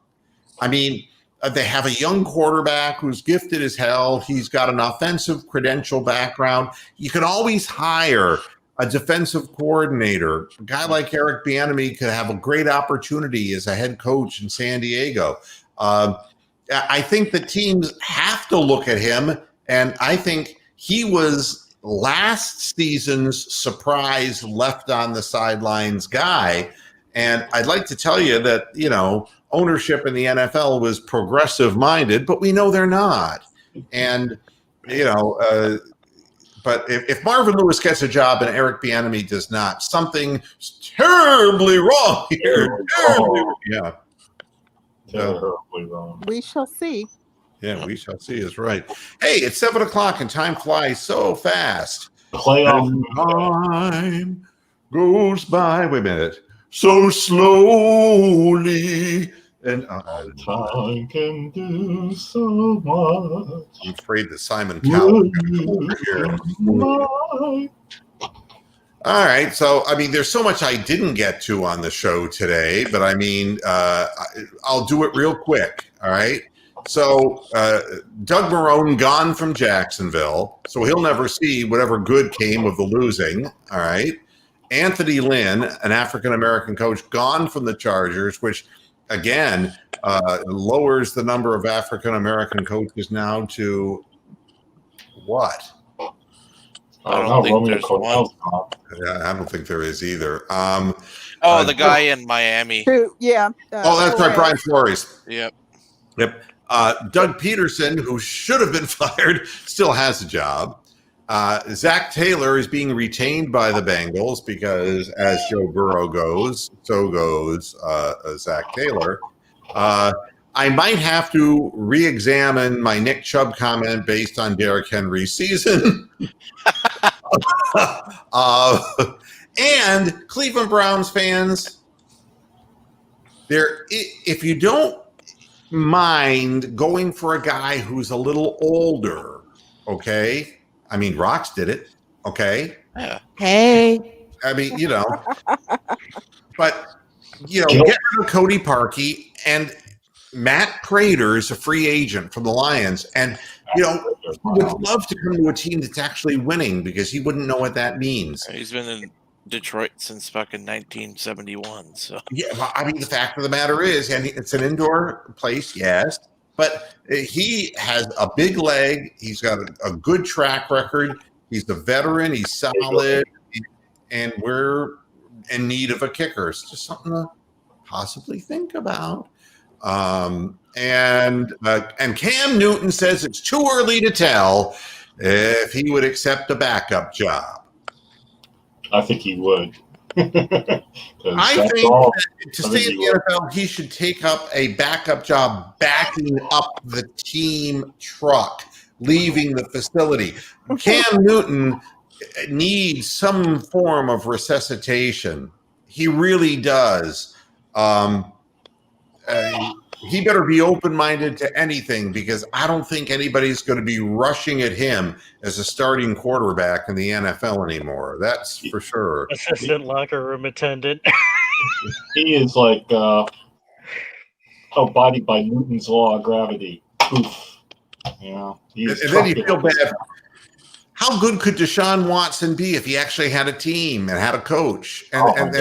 I mean, they have a young quarterback who's gifted as hell. He's got an offensive credential background. You can always hire a defensive coordinator. A guy like Eric Bieniemy could have a great opportunity as a head coach in San Diego. I think the teams have to look at him, and I think he was last season's surprise left on the sidelines guy. And I'd like to tell you that, ownership in the NFL was progressive minded, but we know they're not. And, But if Marvin Lewis gets a job and Eric Bieniemy does not, something's terribly wrong here. Terribly, yeah. Terribly wrong. We shall see. Yeah, we shall see is right. Hey, it's 7:00 and time flies so fast. Playoff. And time goes by. Wait a minute. So slowly. And Time can do so much. I'm afraid that Simon Cowell is going to come over here. All right. So, I mean, there's so much I didn't get to on the show today, but I mean, I'll do it real quick. All right. So, Doug Marrone gone from Jacksonville, so he'll never see whatever good came of the losing. All right. Anthony Lynn, an African-American coach, gone from the Chargers, which, again, lowers the number of African-American coaches now to what? I don't think there's one. I don't think there is either. The guy in Miami. Yeah. That's right, Brian Flores. Yep. Doug Peterson, who should have been fired, still has a job. Zach Taylor is being retained by the Bengals because as Joe Burrow goes, so goes Zach Taylor. I might have to re-examine my Nick Chubb comment based on Derrick Henry's season. And Cleveland Browns fans, if you don't mind going for a guy who's a little older, okay? I mean, Rocks did it, okay? Yeah. Hey. I mean, but, get rid of Cody Parkey, and Matt Prater is a free agent from the Lions. And, he would love to come to a team that's actually winning because he wouldn't know what that means. He's been in Detroit since back in 1971. So yeah, I mean, the fact of the matter is, and it's an indoor place, yes, but he has a big leg. He's got a good track record. He's a veteran. He's solid, and we're in need of a kicker. It's just something to possibly think about. And Cam Newton says it's too early to tell if he would accept a backup job. I think he would. I think that to stay in the NFL, he should take up a backup job backing up the team truck, leaving the facility. Cam Newton needs some form of resuscitation. He really does. He better be open-minded to anything because I don't think anybody's going to be rushing at him as a starting quarterback in the NFL anymore. That's for sure. Assistant locker room attendant. He is like embodied by Newton's law of gravity. Poof. And then you feel bad. How good could Deshaun Watson be if he actually had a team and had a coach? And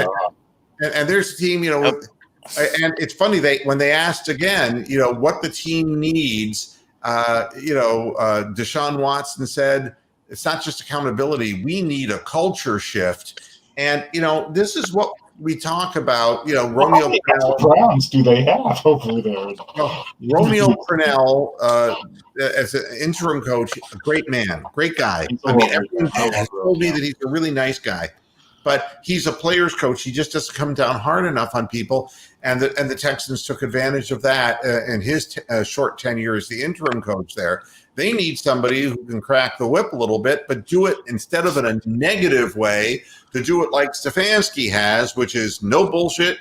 there's a team, and it's funny when they asked again, what the team needs. Deshaun Watson said, "It's not just accountability. We need a culture shift." And this is what we talk about. Romeo Crennel. Browns do they have over there? Romeo Crennel, as an interim coach, a great man, great guy. I mean, everyone has told me that he's a really nice guy. But he's a player's coach. He just doesn't come down hard enough on people. And the Texans took advantage of that in his short tenure as the interim coach there. They need somebody who can crack the whip a little bit, but do it instead of in a negative way, to do it like Stefanski has, which is no bullshit,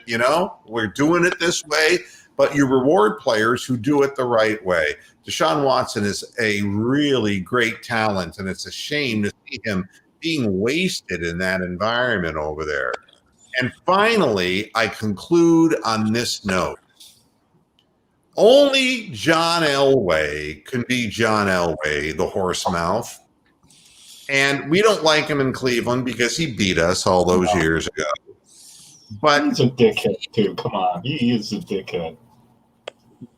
we're doing it this way, but you reward players who do it the right way. Deshaun Watson is a really great talent, and it's a shame to see him being wasted in that environment over there. And finally, I conclude on this note. Only John Elway can be John Elway, the horse mouth. And we don't like him in Cleveland because he beat us all those years ago. But he's a dickhead too. Come on. He is a dickhead.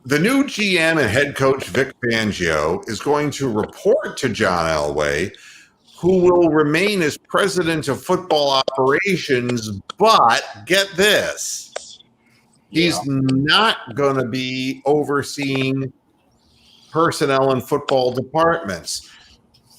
The new GM and head coach, Vic Fangio, is going to report to John Elway, who will remain as president of football operations, but get this, he's not going to be overseeing personnel and football departments.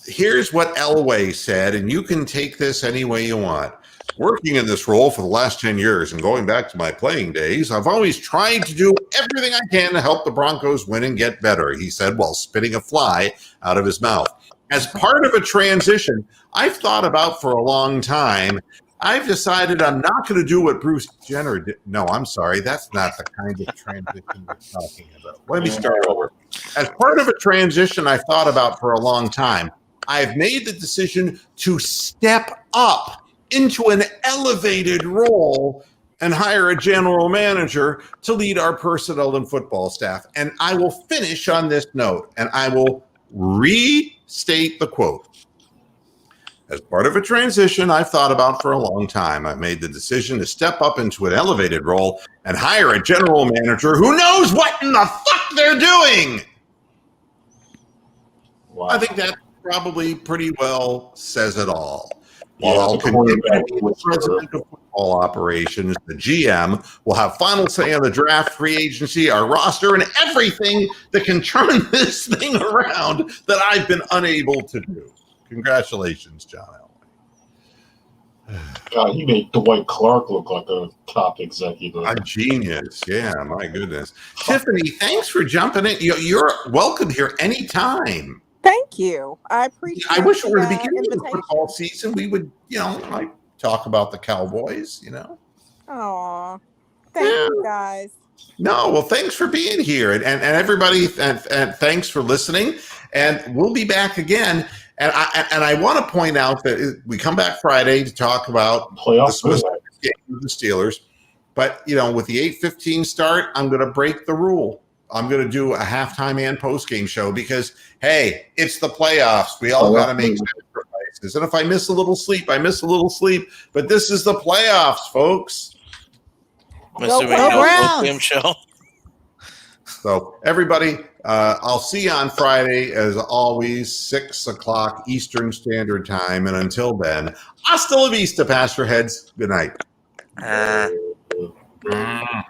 here's what Elway said, and you can take this any way you want. Working in this role for the last 10 years and going back to my playing days, I've always tried to do everything I can to help the Broncos win and get better, he said while spitting a fly out of his mouth. As part of a transition I've thought about for a long time, I've decided I'm not going to do what Bruce Jenner did. No, I'm sorry. That's not the kind of transition we're talking about. Let me start over. As part of a transition I've thought about for a long time, I've made the decision to step up into an elevated role and hire a general manager to lead our personnel and football staff. And I will finish on this note, and I will restate the quote. As part of a transition I've thought about for a long time, I've made the decision to step up into an elevated role and hire a general manager who knows what in the fuck they're doing. Wow. I think that probably pretty well says it all. Yeah, While I'll the continue to quarterback be the whisperer. president of football operations, the GM will have final say on the draft, free agency, our roster, and everything that can turn this thing around that I've been unable to do. Congratulations, John Elway. God, he made Dwight Clark look like a top executive. A genius. Yeah, my goodness. Tiffany, thanks for jumping in. You're welcome here anytime. Thank you. I appreciate I wish it were the beginning of the invitation. football season. We would, like talk about the Cowboys, Aw. Thank you guys. No, well, thanks for being here. And everybody, and thanks for listening. And we'll be back again. And I want to point out that we come back Friday to talk about the Playoff Swiss quarterback. game with the Steelers. But, with the 8:15 start, I'm going to break the rule. I'm going to do a halftime and postgame show because, hey, it's the playoffs. We all got to make sacrifices. And if I miss a little sleep, I miss a little sleep. But this is the playoffs, folks. I'm assuming Go no Browns! game show. So, everybody, I'll see you on Friday, as always, 6 o'clock Eastern Standard Time. And until then, hasta la vista, Pastor Heads. Good night. Uh, All right.